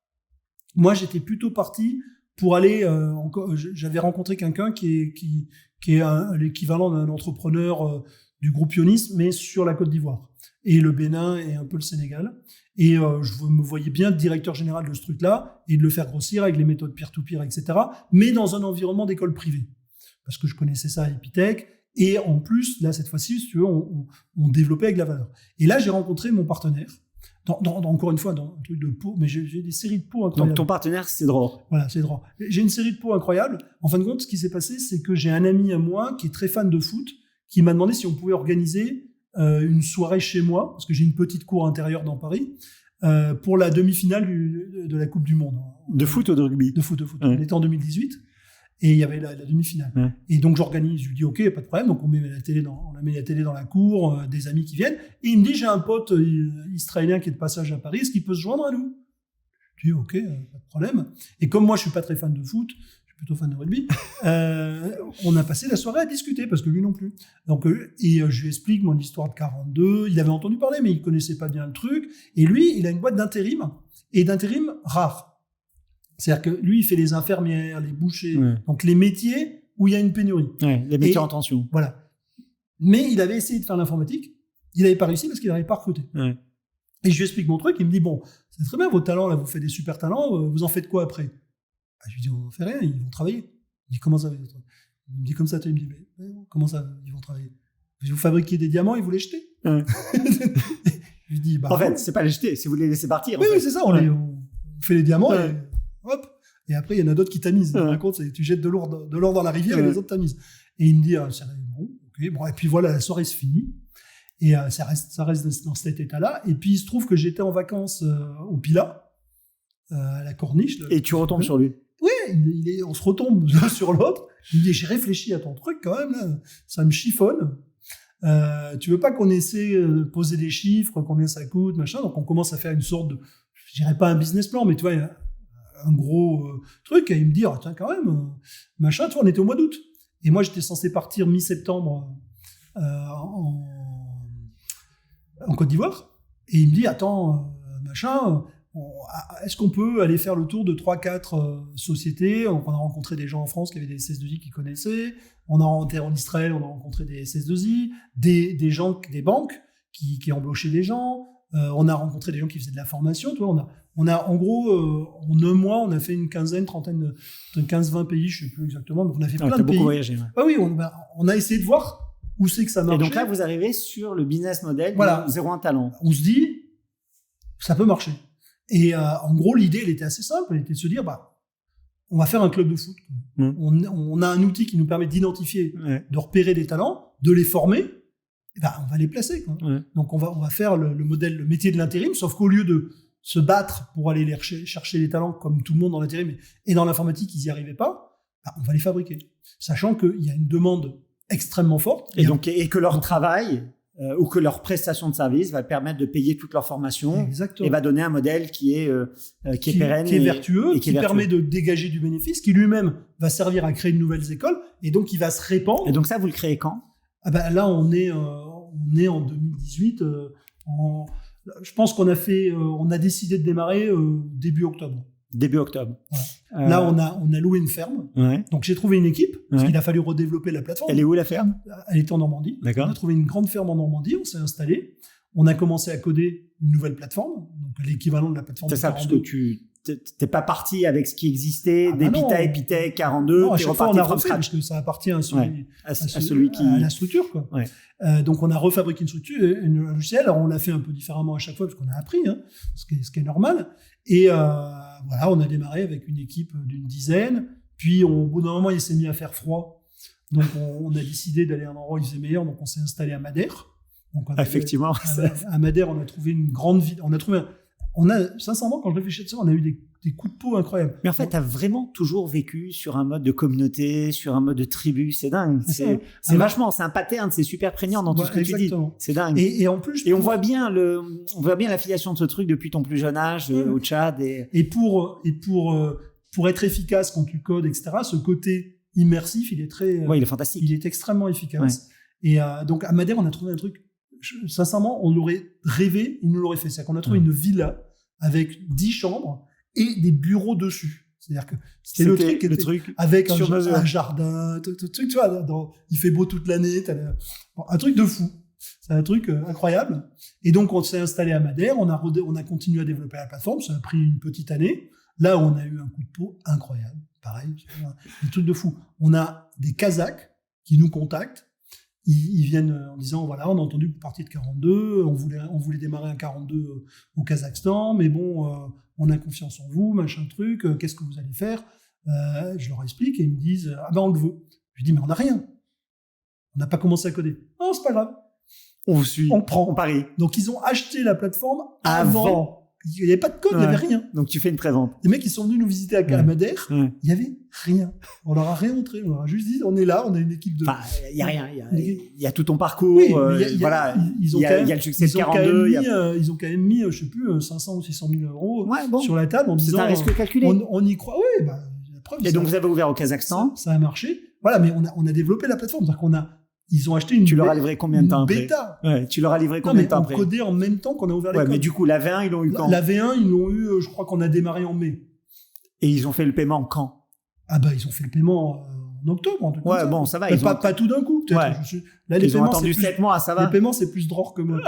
moi j'étais plutôt parti pour aller. J'avais rencontré quelqu'un qui est l'équivalent d'un entrepreneur du groupe Ionis, mais sur la Côte d'Ivoire et le Bénin et un peu le Sénégal. Et je me voyais bien directeur général de ce truc-là et de le faire grossir avec les méthodes peer-to-peer, etc. Mais dans un environnement d'école privée. Parce que je connaissais ça à Epitech. Et en plus, là, cette fois-ci, si tu veux, on développait avec la valeur. Et là, j'ai rencontré mon partenaire. Encore une fois, dans un truc de peau, mais j'ai des séries de peaux incroyables. Donc ton partenaire, c'est Dror. Voilà, c'est Dror. J'ai une série de peaux incroyables. En fin de compte, ce qui s'est passé, c'est que j'ai un ami à moi qui est très fan de foot, qui m'a demandé si on pouvait organiser une soirée chez moi, parce que j'ai une petite cour intérieure dans Paris, pour la demi-finale de la Coupe du Monde. De foot ou de rugby? De foot. Ouais. On était en 2018 et il y avait la demi-finale. Ouais. Et donc j'organise, je lui dis ok, pas de problème, donc on met la télé dans la cour, des amis qui viennent, et il me dit j'ai un pote israélien qui est de passage à Paris, est-ce qu'il peut se joindre à nous? Je dis ok, pas de problème. Et comme moi je suis pas très fan de foot, plutôt fan de rugby, on a passé la soirée à discuter, parce que lui non plus. Donc, je lui explique mon histoire de 42, il avait entendu parler, mais il connaissait pas bien le truc, et lui, il a une boîte d'intérim, et d'intérim rare. C'est-à-dire que lui, il fait les infirmières, les bouchers, donc les métiers où il y a une pénurie. Ouais, les métiers en tension. Voilà. Mais il avait essayé de faire l'informatique, il n'avait pas réussi parce qu'il n'avait pas recruté. Ouais. Et je lui explique mon truc, il me dit, bon, c'est très bien, vos talents, là, vous faites des super talents, vous en faites quoi après? Je lui dis, on n'en fait rien, ils vont travailler. Il me dit, comment ça? Il me dit comme ça, il me dit, mais comment ça, ils vont travailler? Vous fabriquez des diamants et vous les jetez? Ouais. Je lui dis, bah. En fait, c'est pas les jeter, c'est vous les laisser partir. Oui, c'est ça, on fait les diamants et hop. Et après, il y en a d'autres qui tamisent. Tu jettes de l'or dans la rivière et les autres tamisent. Et il me dit, bon, et puis voilà, la soirée se finit. Et ça reste dans cet état-là. Et puis, il se trouve que j'étais en vacances au Pilat, à la Corniche. Et tu retombes sur lui? Oui, on se retombe l'un sur l'autre. Il me dit, j'ai réfléchi à ton truc quand même, là. Ça me chiffonne. Tu veux pas qu'on essaie de poser des chiffres, combien ça coûte, machin. Donc, on commence à faire une sorte de, je dirais pas un business plan, mais tu vois, un gros truc. Et il me dit, tiens, quand même, machin, tu vois, on était au mois d'août. Et moi, j'étais censé partir mi-septembre en Côte d'Ivoire. Et il me dit, attends, machin, est-ce qu'on peut aller faire le tour de 3-4 sociétés? Donc, on a rencontré des gens en France qui avaient des SS2I qui connaissaient. On a été en Israël, on a rencontré des SS2I, des gens, des banques qui embauchaient des gens. On a rencontré des gens qui faisaient de la formation. Tu vois, on a en gros, en un mois, on a fait une quinzaine, trentaine, 15-20 pays, je ne sais plus exactement. Donc on a fait plein de pays. Beaucoup voyagé. Ouais. Ah oui, on a essayé de voir où c'est que ça marchait. Et donc là, vous arrivez sur le business model de 0-1 talent. On se dit, ça peut marcher. Et en gros, l'idée, elle était assez simple. Elle était de se dire, on va faire un club de foot. On a un outil qui nous permet d'identifier, de repérer des talents, de les former. On va les placer. Quoi. Donc, on va faire le métier de l'intérim, sauf qu'au lieu de se battre pour aller chercher les talents comme tout le monde dans l'intérim et dans l'informatique, ils n'y arrivaient pas, on va les fabriquer. Sachant qu'il y a une demande extrêmement forte. Et que leur travail ou que leur prestation de service va permettre de payer toute leur formation. Exactement. Et va donner un modèle qui est pérenne, qui est vertueux, et qui permet de dégager du bénéfice, qui lui-même va servir à créer de nouvelles écoles, et donc il va se répandre. Et donc ça, vous le créez quand? Là, on est en 2018. Je pense qu'on a décidé de démarrer début octobre. Début octobre. Ouais. Là, on a loué une ferme. Ouais. Donc, j'ai trouvé une équipe, parce qu'il a fallu redévelopper la plateforme. Elle est où, la ferme? Elle est en Normandie. D'accord. On a trouvé une grande ferme en Normandie, on s'est installé. On a commencé à coder une nouvelle plateforme, donc l'équivalent de la plateforme. C'est ça, parce que tu t'es pas parti avec ce qui qui Epitech 42, non, à t'es chaque fois on a from refait, scratch. parce que ça appartient à celui qui... à la structure, quoi. Ouais. Donc on a refabriqué une structure, un logiciel. Alors on l'a fait un peu différemment à chaque fois, parce qu'on a appris, ce qui est normal. Et voilà, on a démarré avec une équipe d'une dizaine. Puis au bout d'un moment, il s'est mis à faire froid. Donc on a décidé d'aller à un endroit où il faisait meilleur. Donc on s'est installé à Madère. Donc, effectivement. À Madère, on a trouvé une grande ville. On a trouvé sincèrement, quand je réfléchis à ça, on a eu des coups de peau incroyables. Mais en fait, tu as vraiment toujours vécu sur un mode de communauté, sur un mode de tribu. C'est dingue. C'est vachement, c'est un pattern, c'est super prégnant dans tout ce que exactement. tu dis. C'est dingue. Et en plus, on voit bien l'affiliation de ce truc depuis ton plus jeune âge au Tchad. Et pour être efficace quand tu codes, etc., ce côté immersif, il est fantastique. Il est extrêmement efficace. Ouais. Et donc, à Madère, on a trouvé un truc, sincèrement, on l'aurait rêvé, il nous l'aurait fait. C'est-à-dire qu'on a trouvé une villa avec 10 chambres et des bureaux dessus. C'est-à-dire que c'était le truc avec un jardin, tout truc, tu vois, il fait beau toute l'année, un truc de fou. C'est un truc incroyable. Et donc, on s'est installé à Madère, on a continué à développer la plateforme, ça a pris une petite année. Là, on a eu un coup de peau incroyable. Pareil, des trucs de fou. On a des Kazakhs qui nous contactent. Ils viennent en disant, voilà, on a entendu que vous partiez de 42, on voulait démarrer un 42 au Kazakhstan, mais bon, on a confiance en vous, machin truc, qu'est-ce que vous allez faire ? Je leur explique et ils me disent, ah ben on le veut. Je dis, mais on n'a rien. On n'a pas commencé à coder. Non, c'est pas grave. On vous suit. On prend. On parie. Donc ils ont acheté la plateforme avant. Il n'y avait pas de code, il n'y avait rien. Donc tu fais une prévente. Les mecs, ils sont venus nous visiter à Madère, il n'y avait rien. On leur a rien montré, on leur a juste dit, on est là, on a une équipe de... Enfin, il n'y a rien, il y a tout ton parcours, il y a le succès de 42. Ils ont quand même mis, je ne sais plus, 500 ou 600 000 euros sur la table en disant... C'est un risque calculé. On y croit, oui. Bah, la preuve, et donc vous avez ouvert au Kazakhstan. Ça a marché. Voilà, mais on a développé la plateforme, c'est-à-dire ils ont acheté une Tu leur as livré combien de temps après ? Bêta. Ouais, tu leur as livré combien de temps après ? On codait en même temps qu'on a ouvert les codes. Mais du coup, la V1, ils l'ont eu quand ? La V1, ils l'ont eu, je crois qu'on a démarré en mai. Et ils ont fait le paiement quand ? Ah bah, ils ont fait le paiement en octobre, en tout cas. Ouais, bon, ça va. Pas tout d'un coup, peut-être. Ouais. Là, ils ont attendu 7 mois, ça va. Les paiements, c'est plus drôle que moi.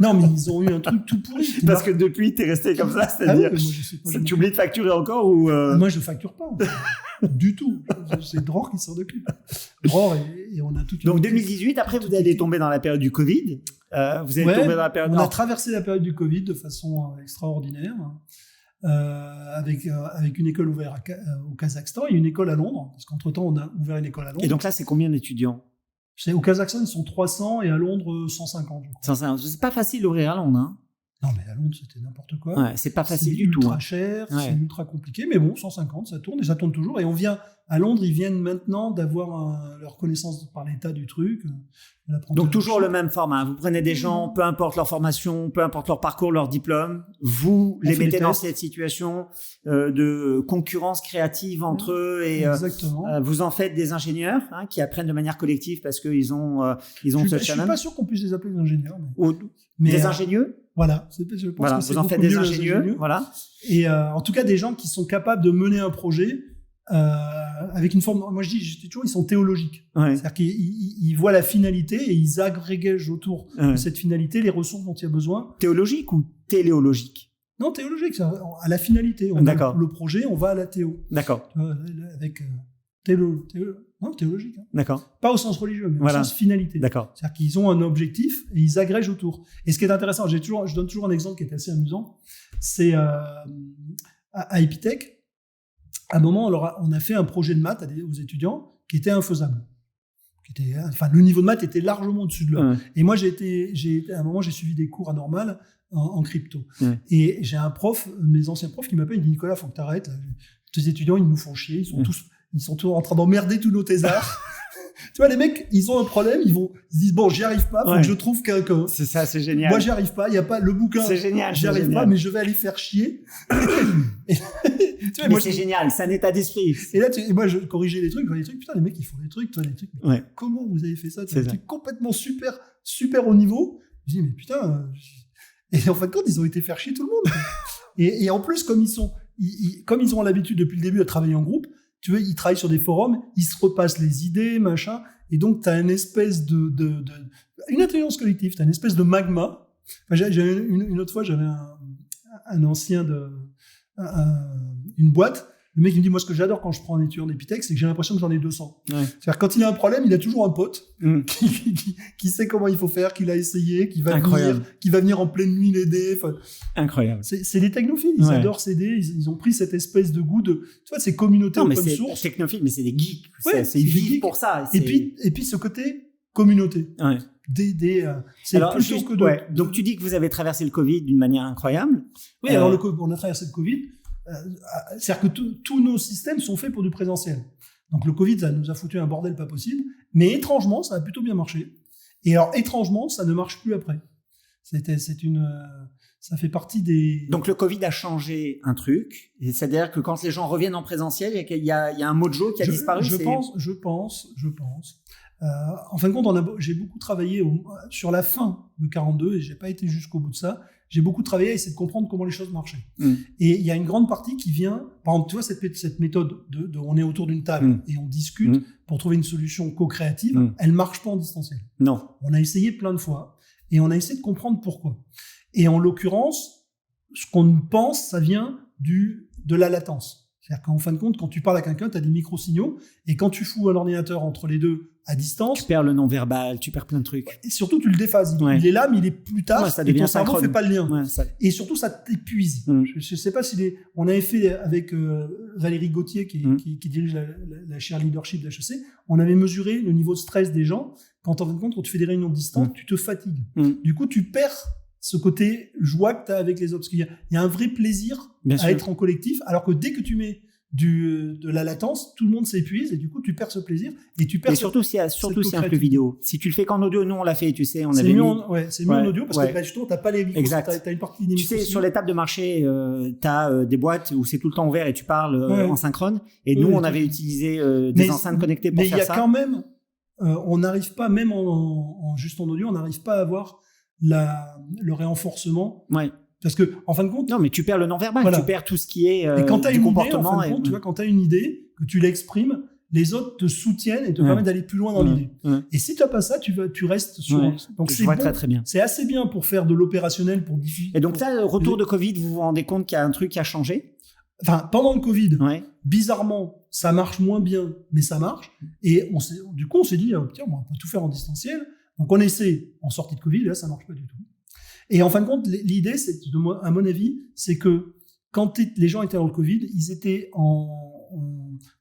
Non, mais ils ont eu un truc tout pourri. Parce que depuis, t'es resté comme ça, c'est-à-dire... Ah oui, moi, je sais pas, tu oublies de facturer encore ou... Moi, je facture pas. Du tout. C'est Dror qui s'en occupe. Dror et on a tout. Donc 2018, après vous allez tomber dans la période du Covid. Vous allez tomber dans la période. On a traversé la période du Covid de façon extraordinaire, avec une école ouverte au Kazakhstan et une école à Londres, parce qu'entre temps on a ouvert une école à Londres. Et donc là, c'est combien d'étudiants ? Au Kazakhstan, ils sont 300 et à Londres 150. 150. C'est pas facile d'ouvrir à Londres, hein. Non, mais à Londres, c'était n'importe quoi. Ouais, c'est pas facile du tout. C'est ultra cher, c'est ultra compliqué, mais bon, 150, ça tourne, et ça tourne toujours. Et on vient, à Londres, ils viennent maintenant d'avoir leur connaissance par l'état du truc. Donc toujours le même format. Vous prenez des gens, peu importe leur formation, peu importe leur parcours, leur diplôme, vous les mettez dans cette situation de concurrence créative entre eux et vous en faites des ingénieurs qui apprennent de manière collective parce qu'ils ont ce challenge. Je suis pas sûr qu'on puisse les appeler des ingénieurs. Mais des ingénieux. Voilà, je pense que c'est vous en faites des ingénieurs, voilà. Et en tout cas des gens qui sont capables de mener un projet avec une forme. Moi je dis toujours, ils sont théologiques. Ouais. C'est-à-dire qu'ils voient la finalité et ils agrègent autour de cette finalité les ressources dont il y a besoin. Théologique ou téléologique ? Non, théologique, à la finalité. On a le projet, on va à la théo. D'accord. Avec non, théologique. Hein. D'accord. Pas au sens religieux, mais au sens finalité. D'accord. C'est-à-dire qu'ils ont un objectif et ils agrègent autour. Et ce qui est intéressant, je donne toujours un exemple qui est assez amusant, c'est à Epitech, à un moment, on a fait un projet de maths aux étudiants qui était infaisable. Le niveau de maths était largement au-dessus de là. Et moi, à un moment, j'ai suivi des cours à Normal en crypto. Et j'ai un prof, mes anciens profs, qui m'appelle, il dit, Nicolas, faut que t'arrêtes. Tes étudiants, ils nous font chier, ils sont tous en train d'emmerder tous nos thésards. Tu vois, les mecs, ils ont un problème, ils se disent, bon, j'y arrive pas, faut que je trouve quelqu'un. C'est ça, c'est génial. Moi, j'y arrive pas, il y a pas le bouquin. C'est génial. J'y arrive pas, mais je vais aller faire chier. Mais c'est génial, c'est un état d'esprit. Et là, moi, je corrigeais les trucs, putain, les mecs, ils font des trucs, toi, les trucs. Comment vous avez fait ça? C'est un truc complètement super, super haut niveau. Je dis, mais putain, et en fin de compte, ils ont été faire chier tout le monde. et en plus, comme ils ont l'habitude depuis le début à travailler en groupe, tu vois, ils travaillent sur des forums, ils se repassent les idées, machin, et donc t'as une espèce une intelligence collective, t'as une espèce de magma. Enfin, une autre fois, j'avais un ancien une boîte. Le mec, il me dit, moi, ce que j'adore quand je prends un étudiant d'Epitech, c'est que j'ai l'impression que j'en ai 200. C'est-à-dire, quand il a un problème, il a toujours un pote qui sait comment il faut faire, qui l'a essayé, qui va venir en pleine nuit l'aider. Incroyable. C'est des technophiles. Ils adorent s'aider. Ils ont pris cette espèce de goût de, tu vois, ces communautés open source. Technophiles, mais c'est des geeks. C'est vivent pour ça. Et puis, ce côté communauté. c'est Alors, plutôt que de... ouais. Donc tu dis que vous avez traversé le Covid d'une manière incroyable. Oui, alors on a traversé le Covid. C'est-à-dire que tous nos systèmes sont faits pour du présentiel. Donc le Covid, ça nous a foutu un bordel pas possible. Mais étrangement, ça a plutôt bien marché. Et alors étrangement, ça ne marche plus après. Ça fait partie des... Donc le Covid a changé un truc. C'est-à-dire que quand les gens reviennent en présentiel, il y a un mojo qui a disparu. Je pense. En fin de compte, j'ai beaucoup travaillé sur la fin de 42 et j'ai pas été jusqu'au bout de ça. J'ai beaucoup travaillé à essayer de comprendre comment les choses marchaient. Et il y a une grande partie qui vient, par exemple, tu vois, cette méthode de on est autour d'une table et on discute pour trouver une solution co-créative, elle marche pas en distanciel. Non. On a essayé plein de fois et on a essayé de comprendre pourquoi. Et en l'occurrence, ce qu'on pense, ça vient de la latence. C'est-à-dire qu'en fin de compte, quand tu parles à quelqu'un, tu as des micro-signaux, et quand tu fous un ordinateur entre les deux à distance... Tu perds le non-verbal, tu perds plein de trucs. Et surtout, tu le déphases. Il est là, mais il est plus tard, et ton cerveau ne fait pas le lien. Et surtout, ça t'épuise. Je ne sais pas on avait fait avec Valérie Gauthier, qui dirige la chaire leadership d'HEC, on avait mesuré le niveau de stress des gens. Quand en fin de compte, quand tu fais des réunions distantes, tu te fatigues. Du coup, tu perds ce côté joie que tu as avec les autres. Parce qu'il y a un vrai plaisir à être en collectif, alors que dès que tu mets de la latence, tout le monde s'épuise et du coup, tu perds ce plaisir. Et surtout s'il y a un peu vidéo. Si tu le fais qu'en audio, nous, on l'a fait, tu sais. C'est mieux en audio parce que justement, tu n'as pas les micros. Exact. Tu as une partie des micros. Tu sais, sur les tables de marché, tu as des boîtes où c'est tout le temps ouvert et tu parles en synchrone. Et nous, on avait utilisé des enceintes connectées pour faire ça. Mais il y a quand même... on n'arrive pas, même juste en audio, on n'arrive pas à avoir le réenforcement. Parce que, en fin de compte. Non, mais tu perds le non-verbal, tu perds tout ce qui est et quand du comportement. En fin de compte, tu vois, quand tu as une idée, que tu l'exprimes, les autres te soutiennent et te permettent d'aller plus loin dans l'idée. Et si tu n'as pas ça, tu restes sur. Donc c'est bon, très, très bien. C'est assez bien pour faire de l'opérationnel, pour Et donc, ça, retour de Covid, vous vous rendez compte qu'il y a un truc qui a changé? Enfin, pendant le Covid, bizarrement, ça marche moins bien, mais ça marche. Et du coup, on s'est dit, tiens, on peut tout faire en distanciel. Donc, on essaie en sortie de Covid, là, ça marche pas du tout. Et en fin de compte, l'idée, à mon avis, c'est que quand les gens étaient dans le Covid, ils étaient en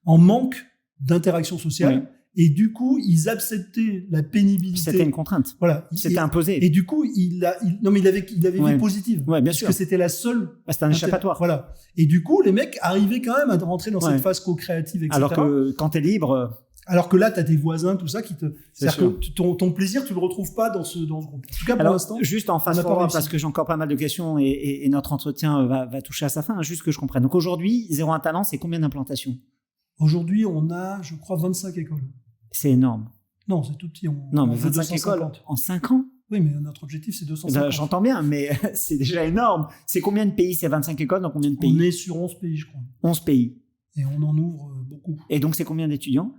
manque d'interaction sociale. Et du coup, ils acceptaient la pénibilité. C'était une contrainte. Voilà. C'était imposé. Et du coup, il avait vie positive. Ouais, bien sûr. Parce que c'était la seule. C'était un échappatoire. Voilà. Et du coup, les mecs arrivaient quand même à rentrer dans cette phase co-créative, etc. Alors que quand t'es libre. Alors que là, t'as tes voisins, tout ça, c'est-à-dire que ton plaisir, tu le retrouves pas dans ce groupe. En tout cas, pour l'instant. Juste en face forward, parce que j'ai encore pas mal de questions et notre entretien va toucher à sa fin, juste que je comprenne. Donc aujourd'hui, 01 Talent, c'est combien d'implantations? Aujourd'hui, on a, je crois, 25 écoles. C'est énorme. Non, c'est tout petit. Non, mais 25 écoles en 5 ans? Oui, mais notre objectif, c'est 250. J'entends bien, mais c'est déjà énorme. C'est combien de pays? C'est 25 écoles dans combien de pays? On est sur 11 pays, je crois. 11 pays. Et on en ouvre beaucoup. Et donc, c'est combien d'étudiants?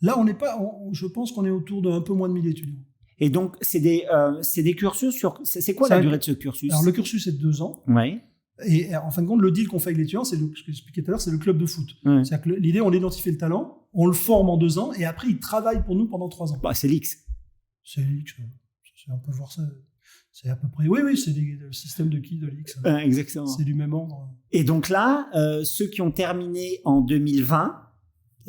Là, on n'est pas. Je pense qu'on est autour d'un peu moins de 1000 étudiants. Et donc, c'est des cursus sur. C'est quoi la durée de ce cursus? Alors, le cursus est de 2 ans. Ouais. Et en fin de compte, le deal qu'on fait avec l'étudiant, c'est ce que j'expliquais tout à l'heure, c'est le club de foot. C'est-à-dire que l'idée, on identifie le talent, on le forme en 2 ans, et après, il travaille pour nous pendant 3 ans. Bah, c'est l'X. C'est l'X. On peut voir ça. C'est à peu près. Oui, c'est le système de l'X. Exactement. C'est du même ordre. Et donc là, ceux qui ont terminé en 2020.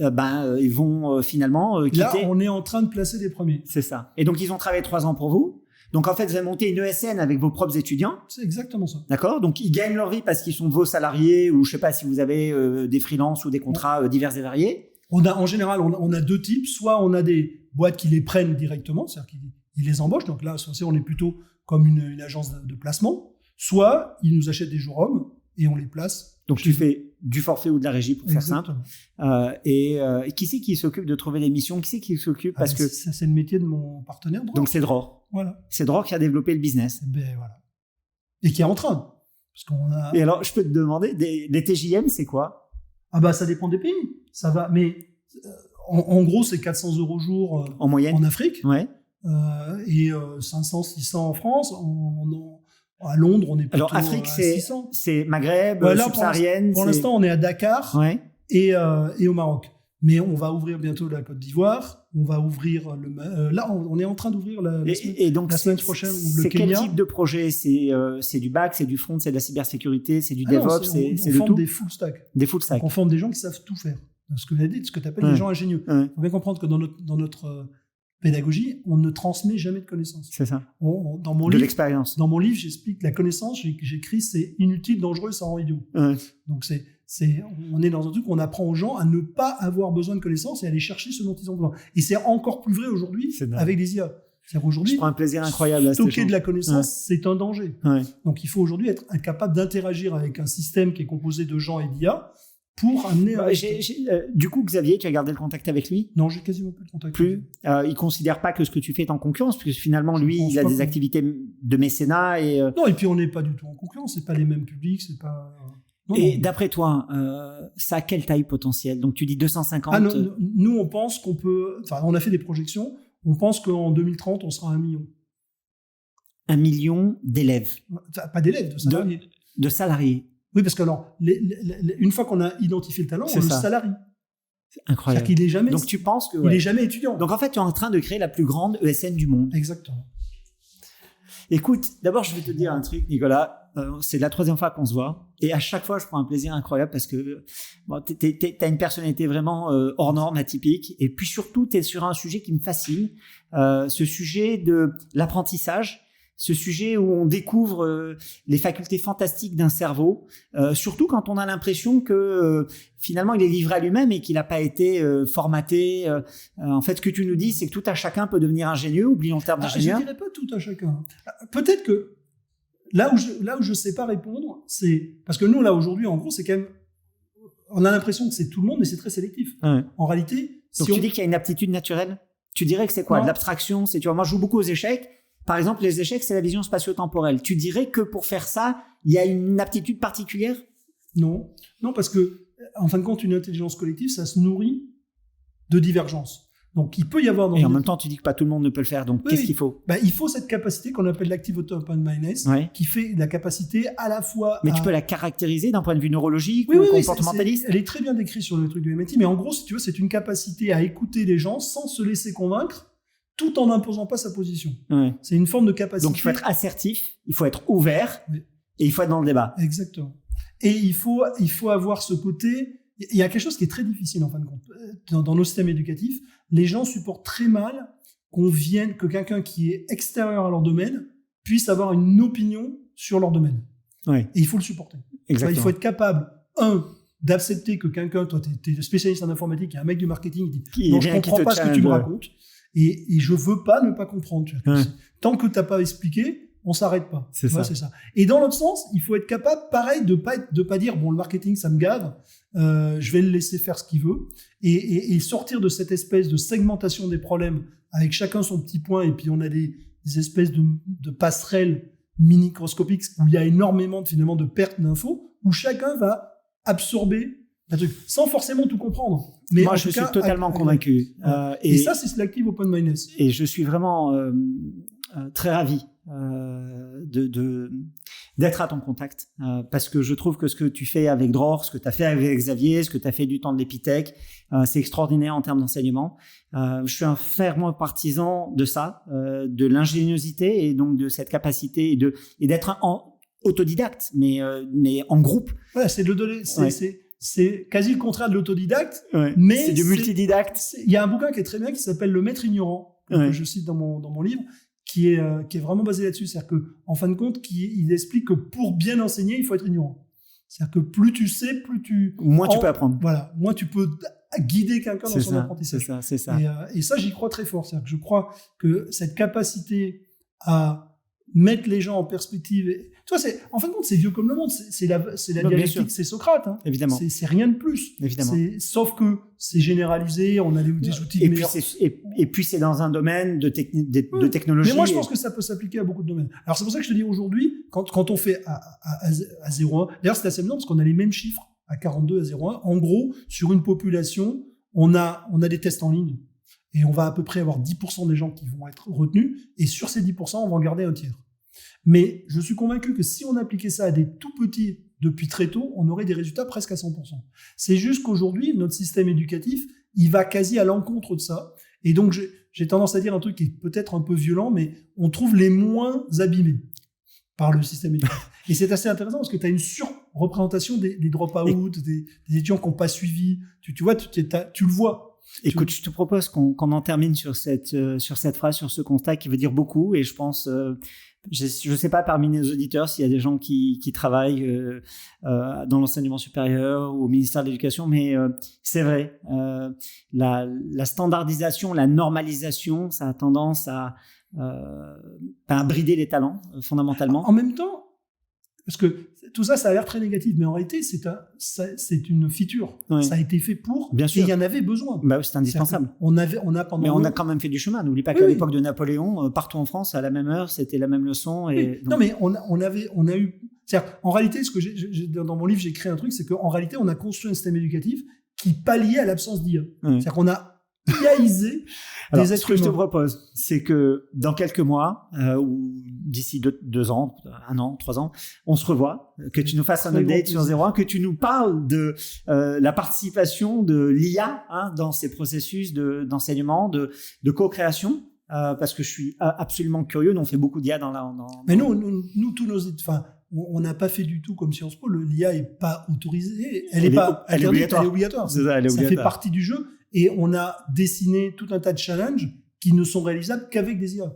Ils vont finalement quitter. Là, on est en train de placer les premiers. C'est ça. Et donc, ils ont travaillé 3 ans pour vous. Donc, en fait, vous avez monté une ESN avec vos propres étudiants. C'est exactement ça. D'accord. Donc, ils gagnent leur vie parce qu'ils sont vos salariés ou je sais pas si vous avez des freelances ou des contrats divers et variés. En général, on a 2 types. Soit on a des boîtes qui les prennent directement, c'est-à-dire qu'ils les embauchent. Donc là, on est plutôt comme une agence de placement. Soit ils nous achètent des jours hommes et on les place. Donc, tu fais du forfait ou de la régie pour faire simple. Et qui c'est qui s'occupe de trouver les missions? Qui c'est qui s'occupe parce que c'est le métier de mon partenaire. Donc, c'est Dror. Voilà. C'est Dror qui a développé le business. Voilà. Et qui est en train. Parce qu'on a... Et alors, je peux te demander, les TJM, c'est quoi? Ça dépend des pays. Ça va, mais en gros, c'est 400 € jour en moyenne en Afrique. Ouais. Et 500, 600 en France. À Londres, on est plutôt alors, Afrique, à 600. C'est Maghreb, subsaharienne. Pour l'instant, on est à Dakar et au Maroc. Mais on va ouvrir bientôt la Côte d'Ivoire. On va ouvrir là, on est en train d'ouvrir la semaine prochaine le Kenya. C'est quel type de projet? C'est du back, c'est du front, c'est de la cybersécurité, c'est du DevOps, c'est on de forme tout. des full stack. Des full stack. Donc, on forme des gens qui savent tout faire. Ce que tu appelles des gens ingénieux. Il faut bien comprendre que dans notre pédagogie, on ne transmet jamais de connaissances. C'est ça. Dans l'expérience. Dans mon livre, j'explique la connaissance, j'écris c'est inutile, dangereux, ça rend idiot. Ouais. Donc on est dans un truc où on apprend aux gens à ne pas avoir besoin de connaissances et à aller chercher ce dont ils ont besoin. Et c'est encore plus vrai aujourd'hui avec les IA. C'est-à-dire aujourd'hui, je prends un plaisir incroyable à stocker de la connaissance, c'est un danger. Ouais. Donc il faut aujourd'hui être capable d'interagir avec un système qui est composé de gens et d'IA pour amener du coup, Xavier, tu as gardé le contact avec lui? Non, j'ai quasiment plus de contact. Plus. Il considère pas que ce que tu fais est en concurrence, puisque finalement, lui, il a des activités de mécénat et. Non, et puis on n'est pas du tout en concurrence. C'est pas les mêmes publics, c'est pas. Non, d'après toi, ça a quelle taille potentielle? Donc tu dis 250. Ah non, nous, on pense qu'on peut. Enfin, on a fait des projections. On pense qu'en 2030, on sera à 1 million. 1 million d'élèves. Pas d'élèves, de salariés. De salariés. Oui, parce que alors, une fois qu'on a identifié le talent, on le salarie. C'est incroyable. C'est-à-dire qu'il est jamais. Donc tu penses que il est jamais étudiant. Donc en fait, tu es en train de créer la plus grande ESN du monde. Exactement. Écoute, d'abord, je vais te dire un truc, Nicolas. C'est la 3e fois qu'on se voit, et à chaque fois, je prends un plaisir incroyable parce que t'as une personnalité vraiment hors norme, atypique, et puis surtout, t'es sur un sujet qui me fascine, ce sujet de l'apprentissage. Ce sujet où on découvre les facultés fantastiques d'un cerveau, surtout quand on a l'impression que finalement il est livré à lui-même et qu'il n'a pas été formaté. En fait, ce que tu nous dis, c'est que tout à chacun peut devenir ingénieux. Oublions le terme d'ingénieur. Je dirais pas tout à chacun. Peut-être que là où je sais pas répondre, c'est parce que nous là aujourd'hui, en gros, c'est quand même, on a l'impression que c'est tout le monde, mais c'est très sélectif. Ouais. En réalité, donc tu dis qu'il y a une aptitude naturelle. Tu dirais que c'est quoi? Non. De l'abstraction? C'est, tu vois, moi je joue beaucoup aux échecs. Par exemple, les échecs, c'est la vision spatio-temporelle. Tu dirais que pour faire ça, il y a une aptitude particulière? Non, parce que, en fin de compte, une intelligence collective, ça se nourrit de divergences. Donc, il peut y avoir... Et en même temps, tu dis que pas tout le monde ne peut le faire. Donc, qu'est-ce qu'il faut? Il faut cette capacité qu'on appelle l'active open-mindedness, qui fait la capacité à la fois... Mais tu peux la caractériser d'un point de vue neurologique ou comportementaliste? Elle est très bien décrite sur le truc du MIT, mais en gros, si tu veux, c'est une capacité à écouter les gens sans se laisser convaincre, tout en n'imposant pas sa position. Ouais. C'est une forme de capacité. Donc, il faut être assertif, il faut être ouvert, et il faut être dans le débat. Exactement. Et il faut avoir ce côté... Il y a quelque chose qui est très difficile, en fin de compte. Dans nos systèmes éducatifs, les gens supportent très mal que quelqu'un qui est extérieur à leur domaine puisse avoir une opinion sur leur domaine. Ouais. Et il faut le supporter. Exactement. Il faut être capable, d'accepter que quelqu'un, toi, t'es spécialiste en informatique, il y a un mec du marketing qui dit « Non, je comprends pas ce que tu me racontes. » Et je veux pas ne pas comprendre. Tu vois, tant que t'as pas expliqué, on s'arrête pas. C'est ça. Et dans l'autre sens, il faut être capable, pareil, de pas dire bon, le marketing, ça me gave, je vais le laisser faire ce qu'il veut, et sortir de cette espèce de segmentation des problèmes avec chacun son petit point, et puis on a des espèces de passerelles microscopiques où il y a énormément finalement de pertes d'infos, où chacun va absorber un truc, sans forcément tout comprendre. Mais moi, je suis totalement convaincu. Et ça, c'est l'active open-mindedness. Et je suis vraiment très ravi d'être à ton contact, parce que je trouve que ce que tu fais avec Dror, ce que tu as fait avec Xavier, ce que tu as fait du temps de l'Epitech, c'est extraordinaire en termes d'enseignement. Je suis un fervent partisan de ça, de l'ingéniosité et donc de cette capacité et d'être autodidacte, mais en groupe. Ouais, c'est quasi le contraire de l'autodidacte, mais c'est du multididacte. Il y a un bouquin qui est très bien qui s'appelle Le Maître ignorant, que je cite dans mon livre, qui est vraiment basé là-dessus. C'est-à-dire que, en fin de compte, il explique que pour bien enseigner, il faut être ignorant. C'est-à-dire que plus tu sais, moins tu peux apprendre. Voilà, moins tu peux guider quelqu'un dans son apprentissage. C'est ça. Et ça, j'y crois très fort. C'est-à-dire que je crois que cette capacité à mettre les gens en perspective. Tu vois, en fin de compte, c'est vieux comme le monde. C'est la dialectique, c'est Socrate. Hein. Évidemment. C'est rien de plus. Évidemment. Sauf que c'est généralisé, on a des outils de meilleurs. Et puis, c'est dans un domaine de technologie. Mais moi, je pense que ça peut s'appliquer à beaucoup de domaines. Alors, c'est pour ça que je te dis aujourd'hui, quand on fait à 0,1, d'ailleurs, c'est assez amusant parce qu'on a les mêmes chiffres à 42, à 0,1. En gros, sur une population, on a des tests en ligne. Et on va à peu près avoir 10% des gens qui vont être retenus. Et sur ces 10%, on va en garder un tiers. Mais je suis convaincu que si on appliquait ça à des tout petits depuis très tôt, on aurait des résultats presque à 100%. C'est juste qu'aujourd'hui, notre système éducatif, il va quasi à l'encontre de ça. Et donc, j'ai tendance à dire un truc qui est peut-être un peu violent, mais on trouve les moins abîmés par le système éducatif. Et c'est assez intéressant parce que tu as une surreprésentation des drop-out, des étudiants qui n'ont pas suivi. Tu vois, tu le vois. Écoute, je te propose qu'on en termine sur cette phrase, sur ce constat qui veut dire beaucoup. Et je pense, je sais pas parmi nos auditeurs s'il y a des gens qui travaillent dans l'enseignement supérieur ou au ministère de l'Éducation, mais c'est vrai, la standardisation, la normalisation, ça a tendance à brider les talents fondamentalement. En même temps, parce que tout ça, ça a l'air très négatif, mais en réalité, c'est une feature. Oui. Ça a été fait pour, bien sûr. Et il y en avait besoin. Bah, c'est indispensable. Mais on a quand même fait du chemin. N'oublie pas qu'à l'époque de Napoléon, partout en France, à la même heure, c'était la même leçon. Et oui. Donc... Non, mais on a eu. C'est-à-dire, en réalité, ce que dans mon livre, j'ai créé un truc, c'est qu'en réalité, on a construit un système éducatif qui palliait à l'absence d'IA. C'est-à-dire qu'on a IAisé des êtres humains. Ce que je te propose, c'est que dans quelques mois, ou d'ici 2 ans, 1 an, 3 ans, on se revoit, que tu nous fasses un update sur 01, que tu nous parles de la participation de l'IA dans ces processus d'enseignement, de co-création, parce que je suis absolument curieux. Nous, on fait beaucoup d'IA Mais nous, tous nos... Enfin, on n'a pas fait du tout comme Sciences Po. L'IA est pas autorisée. Elle est pas interdite, elle est obligatoire. C'est ça, ça fait partie du jeu. Et on a dessiné tout un tas de challenges qui ne sont réalisables qu'avec des IA.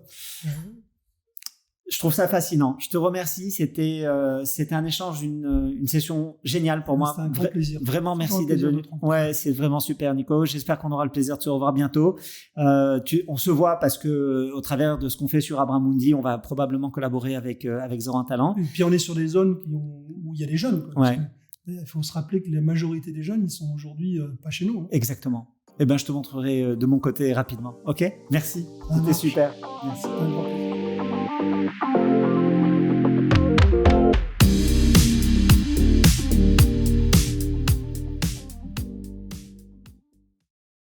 Je trouve ça fascinant. Je te remercie. C'était un échange, une session géniale pour moi. C'était un grand plaisir. Vraiment, merci d'être venu. Ouais, c'est vraiment super, Nico. J'espère qu'on aura le plaisir de se revoir bientôt. On se voit parce que au travers de ce qu'on fait sur Abramundi, on va probablement collaborer avec Zorin Talent. Et puis on est sur des zones où il y a des jeunes. Ouais. Il faut se rappeler que la majorité des jeunes, ils sont aujourd'hui pas chez nous. Exactement. Eh ben, je te montrerai de mon côté rapidement. Ok ? Merci. C'était super. Merci.